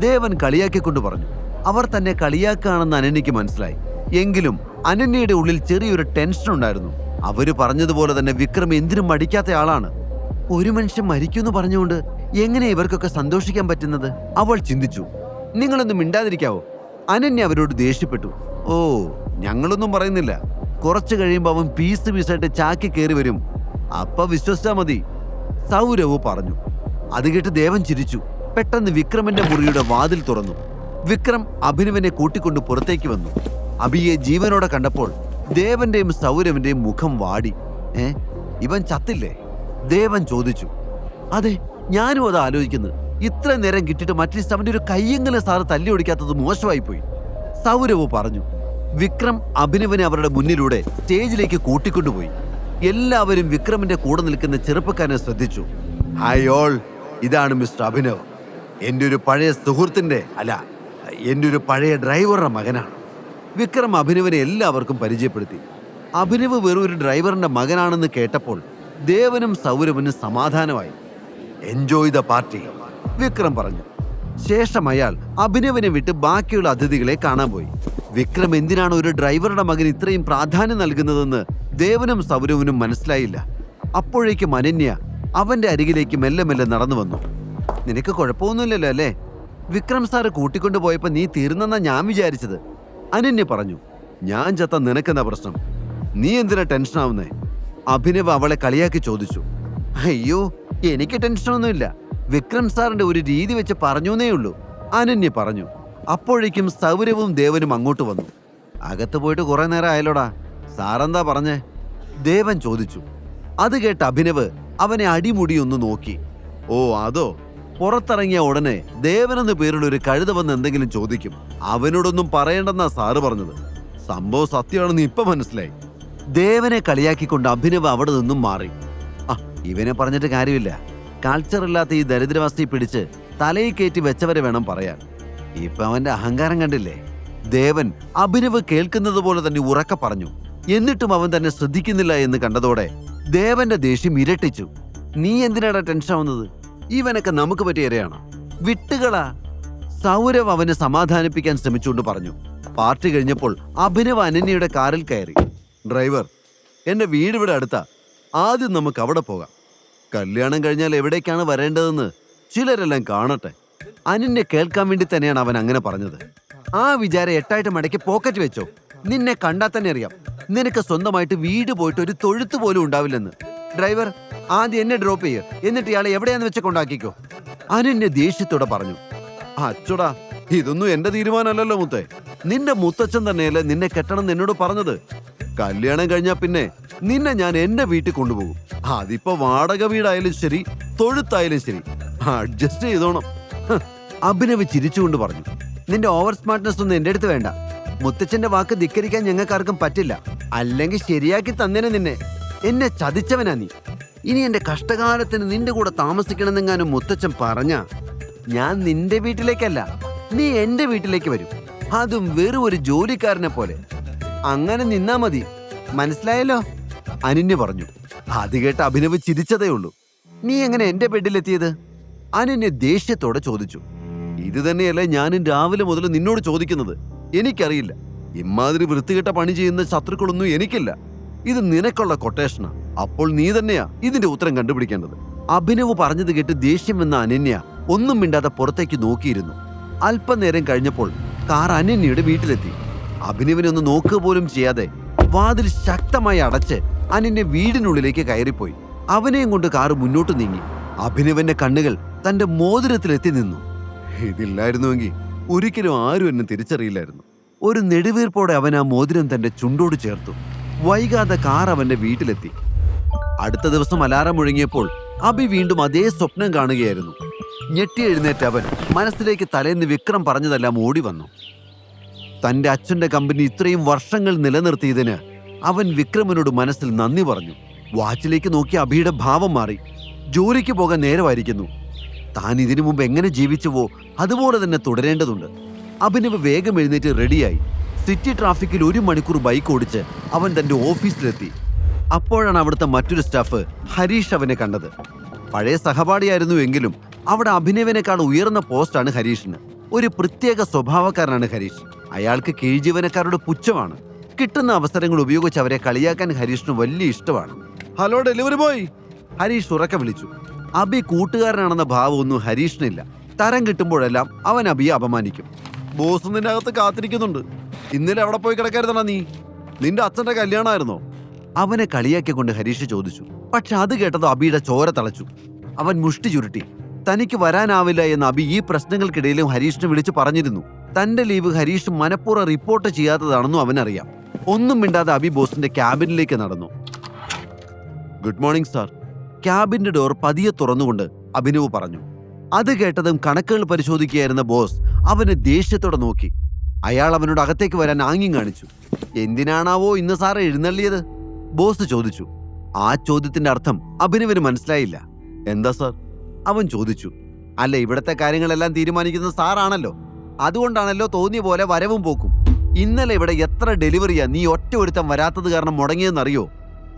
ദേവൻ കളിയാക്കിക്കൊണ്ട് പറഞ്ഞു. അവർ തന്നെ കളിയാക്കാണെന്ന് അനന്യയ്ക്ക് മനസ്സിലായി. എങ്കിലും അനന്യയുടെ ഉള്ളിൽ ചെറിയൊരു ടെൻഷൻ ഉണ്ടായിരുന്നു. അവര് പറഞ്ഞതുപോലെ തന്നെ വിക്രം എന്തിനും മടിക്കാത്ത ആളാണ്. ഒരു മനുഷ്യൻ മരിക്കുമെന്ന് പറഞ്ഞുകൊണ്ട് എങ്ങനെ ഇവർക്കൊക്കെ സന്തോഷിക്കാൻ പറ്റുന്നത്? അവൾ ചിന്തിച്ചു. നിങ്ങളൊന്നും മിണ്ടാതിരിക്കാവോ? അനന്യ അവരോട് ദേഷ്യപ്പെട്ടു. ഓ, ഞങ്ങളൊന്നും പറയുന്നില്ല. കുറച്ചു കഴിയുമ്പോൾ അവൻ പീസായിട്ട് ചാക്കി കയറി വരും. അപ്പ വിശ്വസിച്ചാ മതി, സൗരവ് പറഞ്ഞു. അത് കേട്ട് ദേവൻ ചിരിച്ചു. പെട്ടെന്ന് വിക്രമിന്റെ മുറിയുടെ വാതിൽ തുറന്നു. വിക്രം അഭിനവനെ കൂട്ടിക്കൊണ്ട് പുറത്തേക്ക് വന്നു. അഭിയെ ജീവനോടെ കണ്ടപ്പോൾ ദേവന്റെയും സൗരവിന്റെയും മുഖം വാടി. ഇവൻ ചത്തില്ലേ? ദേവൻ ചോദിച്ചു. അതെ, ഞാനും അത് ആലോചിക്കുന്നു. ഇത്ര നേരം കിട്ടിയിട്ട് അറ്റ്ലീസ്റ്റ് അവന്റെ ഒരു കയ്യെങ്കിലും സാറ് തല്ലി ഓടിക്കാത്തത് മോശമായി പോയി, സൗരവ് പറഞ്ഞു. വിക്രം അഭിനവനെ അവരുടെ മുന്നിലൂടെ സ്റ്റേജിലേക്ക് കൂട്ടിക്കൊണ്ടുപോയി. എല്ലാവരും വിക്രമിന്റെ കൂടെ നിൽക്കുന്ന ചെറുപ്പക്കാരനെ ശ്രദ്ധിച്ചു. ഹായ് ഓൾ, ഇതാണ് മിസ്റ്റർ അഭിനവ്. എൻ്റെ ഒരു പഴയ സുഹൃത്തിന്റെ എൻ്റെ ഒരു പഴയ ഡ്രൈവറുടെ മകനാണ്. വിക്രം അഭിനവനെ എല്ലാവർക്കും പരിചയപ്പെടുത്തി. അഭിനവ് വെറും ഒരു ഡ്രൈവറിന്റെ മകനാണെന്ന് കേട്ടപ്പോൾ ദേവനും സൗരവനും സമാധാനമായി. എൻജോയ് ദ പാർട്ടി, വിക്രം പറഞ്ഞു. ശേഷം അയാൾ അഭിനവനെ വിട്ട് ബാക്കിയുള്ള അതിഥികളെ കാണാൻ പോയി. വിക്രം എന്തിനാണ് ഒരു ഡ്രൈവറുടെ മകൻ ഇത്രയും പ്രാധാന്യം നൽകുന്നതെന്ന് ദേവനും സൗരവനും മനസ്സിലായില്ല. അപ്പോഴേക്കും അനന്യ അവന്റെ അരികിലേക്ക് മെല്ലെ മെല്ലെ നടന്നു വന്നു. നിനക്ക് കുഴപ്പമൊന്നുമില്ലല്ലോ അല്ലേ? വിക്രം സാറ് കൂട്ടിക്കൊണ്ടുപോയപ്പോ നീ തീർന്നെന്നാ ഞാൻ വിചാരിച്ചത്, അനന്യ പറഞ്ഞു. ഞാൻ ചത്ത നിനക്കെന്താ പ്രശ്നം? നീ എന്തിനാ ടെൻഷനാവുന്നേ? അഭിനവ് അവളെ കളിയാക്കി ചോദിച്ചു. അയ്യോ, എനിക്ക് ടെൻഷനൊന്നുമില്ല. വിക്രം സാറിന്റെ ഒരു രീതി വെച്ച് പറഞ്ഞേ ഉള്ളൂ, അനന്യ പറഞ്ഞു. അപ്പോഴേക്കും സൗരവും ദേവനും അങ്ങോട്ട് വന്നു. അകത്ത് പോയിട്ട് കുറെ നേരം ആയല്ലോടാ, സാറെന്താ പറഞ്ഞേ? ദേവൻ ചോദിച്ചു. അത് കേട്ട് അഭിനവ് അവനെ അടിമുടി ഒന്ന് നോക്കി. ഓ അതോ? പുറത്തിറങ്ങിയ ഉടനെ ദേവനെന്ന് പേരുള്ള ഒരു കഴുത വന്ന് എന്തെങ്കിലും ചോദിക്കും. അവനോടൊന്നും പറയേണ്ടെന്നാ സാറ് പറഞ്ഞത്. സംഭവം സത്യമാണെന്ന് ഇപ്പൊ മനസ്സിലായി. ദേവനെ കളിയാക്കിക്കൊണ്ട് അഭിനവ് അവിടെ നിന്നും മാറി. ഇവനെ പറഞ്ഞിട്ട് കാര്യമില്ല. കൾച്ചറില്ലാത്ത ഈ ദരിദ്രവാസിയെ പിടിച്ച് തലയിൽ കയറ്റി വെച്ചവരെ വേണം പറയാൻ. ഇപ്പൊ അവന്റെ അഹങ്കാരം കണ്ടില്ലേ? ദേവൻ അഭിനവ് കേൾക്കുന്നത് പോലെ തന്നെ ഉറക്കെ പറഞ്ഞു. എന്നിട്ടും അവൻ തന്നെ ശ്രദ്ധിക്കുന്നില്ല എന്ന് കണ്ടതോടെ ദേവന്റെ ദേഷ്യം ഇരട്ടിച്ചു. നീ എന്തിനാടാ ടെൻഷൻ ആവുന്നത്? ഇവനൊക്കെ നമുക്ക് പറ്റിയ ഇരയാണ്, വിട്ടുകളാ. സൗരവ് അവനെ സമാധാനിപ്പിക്കാൻ ശ്രമിച്ചുകൊണ്ട് പറഞ്ഞു. പാർട്ടി കഴിഞ്ഞപ്പോൾ അഭിനവ് അനന്യയുടെ കാറിൽ കയറി. ഡ്രൈവർ, എന്റെ വീട് ഇവിടെ അടുത്താ, ആദ്യം നമുക്ക് അവിടെ പോകാം. കല്യാണം കഴിഞ്ഞാൽ എവിടേക്കാണ് വരേണ്ടതെന്ന് ചിലരെല്ലാം കാണട്ടെ. അനന്യ കേൾക്കാൻ വേണ്ടി തന്നെയാണ് അവൻ അങ്ങനെ പറഞ്ഞത്. ആ വിചാരം 8 മടക്കി പോക്കറ്റ് വെച്ചോ. നിന്നെ കണ്ടാൽ തന്നെ അറിയാം നിനക്ക് സ്വന്തമായിട്ട് വീട് പോയിട്ട് ഒരു തൊഴുത്ത് പോലും ഉണ്ടാവില്ലെന്ന്. ഡ്രൈവർ, ആദ്യം എന്നെ ഡ്രോപ്പ് ചെയ്യ്, എന്നിട്ട് ഇയാളെ എവിടെയാന്ന് വെച്ച് കൊണ്ടാക്കിക്കോ. അനന്യ ദേഷ്യത്തോടെ പറഞ്ഞു. അച്ചോടാ, ഇതൊന്നും എന്റെ തീരുമാനമല്ലല്ലോ മുത്തേ. നിന്റെ മുത്തച്ഛൻ തന്നെയല്ലേ നിന്നെ കെട്ടണം എന്നോട് പറഞ്ഞത്. കല്യാണം കഴിഞ്ഞാ പിന്നെ നിന്നെ ഞാൻ എന്റെ വീട്ടിൽ കൊണ്ടുപോകും. അതിപ്പോ വാടക വീടായാലും ശരി, തൊഴുത്തായാലും ശരി, അഡ്ജസ്റ്റ് ചെയ്തോണം. അഭിനവ് ചിരിച്ചുകൊണ്ട് പറഞ്ഞു. നിന്റെ ഓവർ സ്മാർട്ട്നെസ് ഒന്നും എന്റെ അടുത്ത് വേണ്ട. മുത്തച്ഛന്റെ വാക്ക് ധിക്കരിക്കാൻ ഞങ്ങൾക്കാർക്കും പറ്റില്ല. അല്ലെങ്കിൽ ശരിയാക്കി തന്നേനെ നിന്നെ. എന്നെ ചതിച്ചവനാ നീ. ഇനി എന്റെ കഷ്ടകാലത്തിന് നിന്റെ കൂടെ താമസിക്കണമെന്നെങ്ങാനും മുത്തച്ഛൻ പറഞ്ഞ ഞാൻ നിന്റെ വീട്ടിലേക്കല്ല, നീ എന്റെ വീട്ടിലേക്ക് വരും. അതും വെറും ഒരു ജോലിക്കാരനെ പോലെ. അങ്ങനെ നിന്നാ മതി, മനസ്സിലായല്ലോ? അനന്യ പറഞ്ഞു. അത് കേട്ട് അഭിനവ് ചിരിച്ചതേ ഉള്ളൂ. നീ എങ്ങനെ എന്റെ ബെഡിലെത്തിയത്? അനന്യ ദേഷ്യത്തോടെ ചോദിച്ചു. ഇത് തന്നെയല്ലേ ഞാനും രാവിലെ മുതൽ നിന്നോട് ചോദിക്കുന്നത്. എനിക്കറിയില്ല. ഇമാതിരി വൃത്തികെട്ട പണി ചെയ്യുന്ന ശത്രുക്കളൊന്നും എനിക്കില്ല. ഇത് നിനക്കുള്ള കൊട്ടേഷനാ. അപ്പോൾ നീ തന്നെയാ ഇതിന്റെ ഉത്തരം കണ്ടുപിടിക്കേണ്ടത്. അഭിനവ് പറഞ്ഞത് കേട്ട് ദേഷ്യം വന്ന അനന്യ ഒന്നും മിണ്ടാതെ പുറത്തേക്ക് നോക്കിയിരുന്നു. അല്പനേരം കഴിഞ്ഞപ്പോൾ കാർ അനന്യയുടെ വീട്ടിലെത്തി. അഭിനവിനെ ഒന്ന് നോക്കുക പോലും ചെയ്യാതെ വാതിൽ ശക്തമായി അടച്ച് അനന്യ വീടിനുള്ളിലേക്ക് കയറിപ്പോയി. അവനെയും കൊണ്ട് കാറ് മുന്നോട്ട് നീങ്ങി. അഭിനവന്റെ കണ്ണുകൾ തന്റെ മോതിരത്തിലെത്തി നിന്നു. ഇതില്ലായിരുന്നുവെങ്കിൽ ഒരിക്കലും ആരും എന്നെ തിരിച്ചറിയില്ലായിരുന്നു. ഒരു നെടുവീർപ്പോടെ അവൻ ആ മോതിരം തന്റെ ചുണ്ടോട് ചേർത്തു. വൈകാതെ കാർ അവന്റെ വീട്ടിലെത്തി. അടുത്ത ദിവസം അലാറം മുഴങ്ങിയപ്പോൾ അഭി വീണ്ടും അതേ സ്വപ്നം കാണുകയായിരുന്നു. ഞെട്ടി എഴുന്നേറ്റ് അവൻ മനസ്സിലേക്ക് തലേന്ന് വിക്രം പറഞ്ഞതെല്ലാം ഓടി വന്നു. തന്റെ അച്ഛന്റെ കമ്പനി ഇത്രയും വർഷങ്ങൾ നിലനിർത്തിയതിന് അവൻ വിക്രമിനോട് മനസ്സിൽ നന്ദി പറഞ്ഞു. വാച്ചിലേക്ക് നോക്കി അഭിയുടെ ഭാവം മാറി. ജോലിക്ക് പോകാൻ നേരമായിരിക്കുന്നു. താൻ ഇതിനു മുമ്പ് എങ്ങനെ ജീവിച്ചുവോ അതുപോലെ തന്നെ തുടരേണ്ടതുണ്ട്. അഭിനവ് വേഗം എഴുന്നേറ്റ് റെഡിയായി. സിറ്റി ട്രാഫിക്കിൽ 1 മണിക്കൂർ ബൈക്ക് ഓടിച്ച് അവൻ തന്റെ ഓഫീസിലെത്തി. അപ്പോഴാണ് അവിടുത്തെ മറ്റൊരു സ്റ്റാഫ് ഹരീഷ് അവനെ കണ്ടത്. പഴയ സഹപാഠിയായിരുന്നു എങ്കിലും അവിടെ അഭിനവിനേക്കാൾ ഉയർന്ന പോസ്റ്റാണ് ഹരീഷിന്. ഒരു പ്രത്യേക സ്വഭാവക്കാരനാണ് ഹരീഷ്. അയാൾക്ക് കീഴ്ജീവനക്കാരുടെ പുച്ഛമാണ്. കിട്ടുന്ന അവസരങ്ങൾ ഉപയോഗിച്ച് അവരെ കളിയാക്കാൻ ഹരീഷിന് വലിയ ഇഷ്ടമാണ്. ഹലോ ഡെലിവറി ബോയ്, ഹരീഷ് ഉറക്കെ വിളിച്ചു. അഭി കൂട്ടുകാരനാണെന്ന ഭാവമൊന്നും ഹരീഷിനില്ല. തരം കിട്ടുമ്പോഴെല്ലാം അവൻ അഭിയെ അപമാനിക്കും. ബോസ് നിന്റെ അകത്ത് കാത്തിരിക്കുന്നുണ്ട്. ഇന്നലെ അവിടെ പോയി കിടക്കരുതണ നീ. നിന്റെ അച്ഛന്റെ കല്യാണമായിരുന്നോ? അവനെ കളിയാക്കിക്കൊണ്ട് ഹരീഷ് ചോദിച്ചു. പക്ഷെ അത് കേട്ടത് അഭിയുടെ ചോര തളച്ചു. അവൻ മുഷ്ടി ചുരുട്ടി. തനിക്ക് വരാനാവില്ല എന്ന് അഭി ഈ പ്രശ്നങ്ങൾക്കിടയിലും ഹരീഷിനെ വിളിച്ചു പറഞ്ഞിരുന്നു. തന്റെ ലീവ് ഹരീഷ് മനഃപൂർവ്വം റിപ്പോർട്ട് ചെയ്യാത്തതാണെന്നും അവനറിയാം. ഒന്നും മിണ്ടാതെ അഭി ബോസിന്റെ ക്യാബിനിലേക്ക് നടന്നു. Good morning sir. ക്യാബിന്റെ ഡോർ പതിയെ തുറന്നുകൊണ്ട് അഭിനവ് പറഞ്ഞു. അത് കേട്ടതും കണക്കുകൾ പരിശോധിക്കുകയായിരുന്ന ബോസ് അവന് ദേഷ്യത്തോടെ നോക്കി. അയാൾ അവനോട് അകത്തേക്ക് വരാൻ ആംഗ്യം കാണിച്ചു. എന്തിനാണാവോ ഇന്ന് സാറ് എഴുന്നള്ളിയത്? ബോസ് ചോദിച്ചു. ആ ചോദ്യത്തിന്റെ അർത്ഥം അഭിനവിന് മനസ്സിലായില്ല. എന്താ സാർ? അവൻ ചോദിച്ചു. അല്ല, ഇവിടത്തെ കാര്യങ്ങളെല്ലാം തീരുമാനിക്കുന്നത് സാറാണല്ലോ. അതുകൊണ്ടാണല്ലോ തോന്നിയ പോലെ വരവും പോക്കും. ഇന്നലെ ഇവിടെ എത്ര ഡെലിവറിയാ നീ ഒറ്റ ഒരുത്തം വരാത്തത് കാരണം മുടങ്ങിയെന്നറിയോ?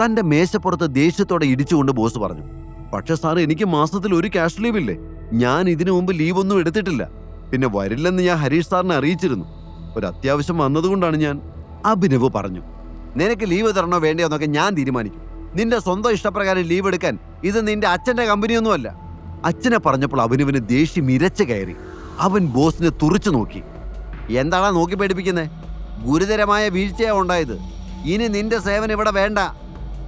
തന്റെ മേശപ്പുറത്ത് ദേഷ്യത്തോടെ ഇടിച്ചുകൊണ്ട് ബോസ് പറഞ്ഞു. പക്ഷെ സാർ, എനിക്ക് മാസത്തിൽ 1 ക്യാഷ് ലീവ് ഇല്ലേ? ഞാൻ ഇതിനു മുമ്പ് ലീവൊന്നും എടുത്തിട്ടില്ല. പിന്നെ വരില്ലെന്ന് ഞാൻ ഹരീഷ് സാറിനെ അറിയിച്ചിരുന്നു. ഒരു അത്യാവശ്യം വന്നതുകൊണ്ടാണ് ഞാൻ. അഭിനവ് പറഞ്ഞു. നിനക്ക് ലീവ് തരണോ വേണ്ടയോ എന്നൊക്കെ ഞാൻ തീരുമാനിക്കും. നിന്റെ സ്വന്തം ഇഷ്ടപ്രകാരം ലീവ് എടുക്കാൻ ഇത് നിന്റെ അച്ഛന്റെ കമ്പനിയൊന്നുമല്ല. അച്ഛനെ പറഞ്ഞപ്പോൾ അഭിനവിന് ദേഷ്യം ഇരച്ചു കയറി. അവൻ ബോസിനെ തുറിച്ചു നോക്കി. എന്താണാ നോക്കി പേടിപ്പിക്കുന്നേ? ഗുരുതരമായ വീഴ്ചയാ ഉണ്ടായത്. ഇനി നിന്റെ സേവനം ഇവിടെ വേണ്ട.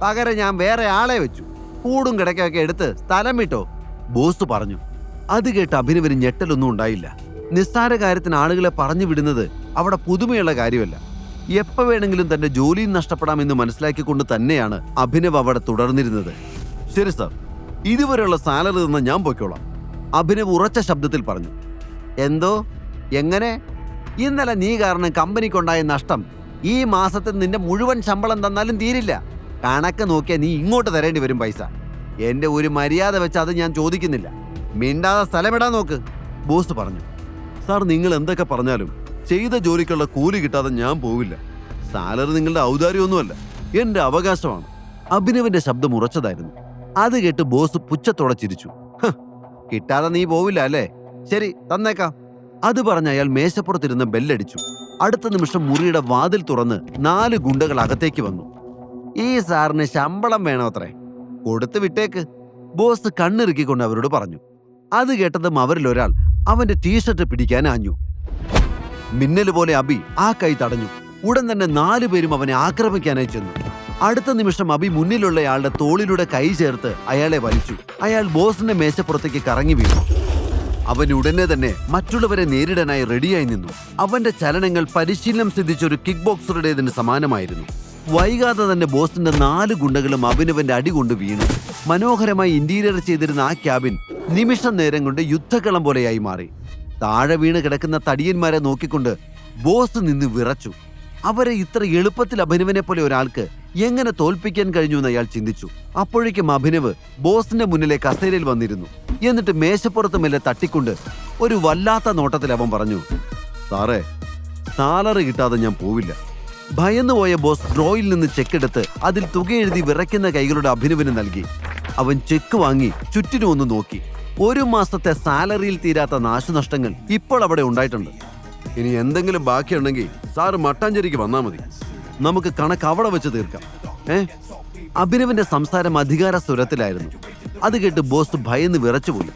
പകരം ഞാൻ വേറെ ആളെ വെച്ചു. കൂടും കിടക്കൊക്കെ എടുത്ത് സ്ഥലം വിട്ടോ, ബോസ് പറഞ്ഞു. അത് കേട്ട് അഭിനവിന് ഞെട്ടലൊന്നും ഉണ്ടായില്ല. നിസ്സാര കാര്യത്തിന് ആളുകളെ പറഞ്ഞു വിടുന്നത് അവിടെ പുതുമയുള്ള കാര്യമല്ല. എപ്പോൾ വേണമെങ്കിലും തന്റെ ജോലിയും നഷ്ടപ്പെടാമെന്ന് മനസ്സിലാക്കിക്കൊണ്ട് തന്നെയാണ് അഭിനവ് അവിടെ തുടർന്നിരുന്നത്. ശരി സാർ, ഇതുവരെയുള്ള സാലറി തന്ന ഞാൻ പൊയ്ക്കോളാം, അഭിനവ് ഉറച്ച ശബ്ദത്തിൽ പറഞ്ഞു. എന്തോ? എങ്ങനെ? ഇന്നലെ നീ കാരണം കമ്പനിക്കുണ്ടായ നഷ്ടം ഈ മാസത്തിൽ നിന്റെ മുഴുവൻ ശമ്പളം തന്നാലും തീരില്ല. കണക്ക് നോക്കിയാൽ നീ ഇങ്ങോട്ട് തരേണ്ടി വരും പൈസ. എന്റെ ഒരു മര്യാദ വെച്ച് അത് ഞാൻ ചോദിക്കുന്നില്ല. മിണ്ടാതെ സ്ഥലമിടാൻ നോക്ക്, ബോസ് പറഞ്ഞു. സാർ, നിങ്ങൾ എന്തൊക്കെ പറഞ്ഞാലും ചെയ്ത ജോലിക്കുള്ള കൂലി കിട്ടാതെ ഞാൻ പോവില്ല. സാലറി നിങ്ങളുടെ ഔദാര്യമൊന്നുമല്ല, എന്റെ അവകാശമാണ്. അഭിനവിന്റെ ശബ്ദം ഉറച്ചതായിരുന്നു. അത് കേട്ട് ബോസ് പുച്ഛത്തോടെ ചിരിച്ചു. കിട്ടാതെ നീ പോവില്ല അല്ലേ? ശരി, തന്നേക്കാം. അത് പറഞ്ഞ് അയാൾ മേശപ്പുറത്തിരുന്ന് ബെല്ലടിച്ചു. അടുത്ത നിമിഷം മുറിയുടെ വാതിൽ തുറന്ന് 4 ഗുണ്ടകൾ അകത്തേക്ക് വന്നു. ഈ സാറിന് ശമ്പളം വേണോ അത്രേ? കൊടുത്തു വിട്ടേക്ക്. ബോസ് കണ്ണിറുക്കിക്കൊണ്ട് അവരോട് പറഞ്ഞു. അത് കേട്ടതും അവരിൽ ഒരാൾ അവന്റെ ടീഷർട്ട് പിടിക്കാൻ ആഞ്ഞു. മിന്നൽ പോലെ അബി ആ കൈ തടഞ്ഞു. ഉടൻ തന്നെ 4 പേരും അവനെ ആക്രമിക്കാനായി ചെന്നു. അടുത്ത നിമിഷം അബി മുന്നിലുള്ളയാളുടെ തോളിലൂടെ കൈ ചേർത്ത് അയാളെ വലിച്ചു. അയാൾ ബോസിന്റെ മേശപ്പുറത്തേക്ക് കറങ്ങി വീണു. അവൻ ഉടനെ തന്നെ മറ്റുള്ളവരെ നേരിടാനായി റെഡിയായി നിന്നു. അവന്റെ ചലനങ്ങൾ പരിശീലനം സിദ്ധിച്ച ഒരു കിക്ക് ബോക്സറുടേതിന് സമാനമായിരുന്നു. വൈകാതെ തന്നെ ബോസിന്റെ 4 ഗുണ്ടകളും അഭിനവന്റെ അടി കൊണ്ട് വീണു. മനോഹരമായി ഇന്റീരിയർ ചെയ്തിരുന്ന ആ ക്യാബിൻ നിമിഷം നേരം കൊണ്ട് യുദ്ധക്കളം പോലെയായി മാറി. താഴെ വീണ് കിടക്കുന്ന തടിയന്മാരെ നോക്കിക്കൊണ്ട് ബോസ് നിന്ന് വിറച്ചു. അവരെ ഇത്ര എളുപ്പത്തിൽ അഭിനവനെ പോലെ ഒരാൾക്ക് എങ്ങനെ തോൽപ്പിക്കാൻ കഴിഞ്ഞു എന്ന് അയാൾ ചിന്തിച്ചു. അപ്പോഴേക്കും അഭിനവ് ബോസിന്റെ മുന്നിലെ കസേരയിൽ വന്നിരുന്നു. എന്നിട്ട് മേശപ്പുറത്ത് മെല്ലെ തട്ടിക്കൊണ്ട് ഒരു വല്ലാത്ത നോട്ടത്തിൽ അവൻ പറഞ്ഞു, സാറേ, സാലറി കിട്ടാതെ ഞാൻ പോവില്ല. ഭയന്നുപോയ ബോസ് ഡ്രോയിൽ നിന്ന് ചെക്കെടുത്ത് അതിൽ തുക എഴുതി വിറയ്ക്കുന്ന കൈകളുടെ അഭിനവിന് നൽകി. അവൻ ചെക്ക് വാങ്ങി ചുറ്റിനും ഒന്ന് നോക്കി. 1 മാസത്തെ സാലറിയിൽ തീരാത്ത നാശനഷ്ടങ്ങൾ ഇപ്പോൾ അവിടെ ഉണ്ടായിട്ടുണ്ട്. ഇനി എന്തെങ്കിലും ബാക്കിയുണ്ടെങ്കിൽ സാറ് മട്ടാഞ്ചേരിക്ക് വന്നാൽ മതി. നമുക്ക് കണക്ക് അവിടെ വെച്ച് തീർക്കാം. അഭിനവിന്റെ സംസാരം അധികാര സ്വരത്തിലായിരുന്നു. അത് കേട്ട് ബോസ് ഭയന്ന് വിറച്ചുപോയി.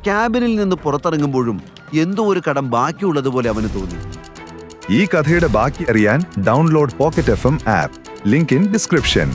ക്യാബിനിൽ നിന്ന് പുറത്തിറങ്ങുമ്പോഴും എന്തോ ഒരു കടം ബാക്കിയുള്ളതുപോലെ അവന് തോന്നി. ഈ കഥയുടെ ബാക്കി അറിയാൻ download pocket FM app. Link in description.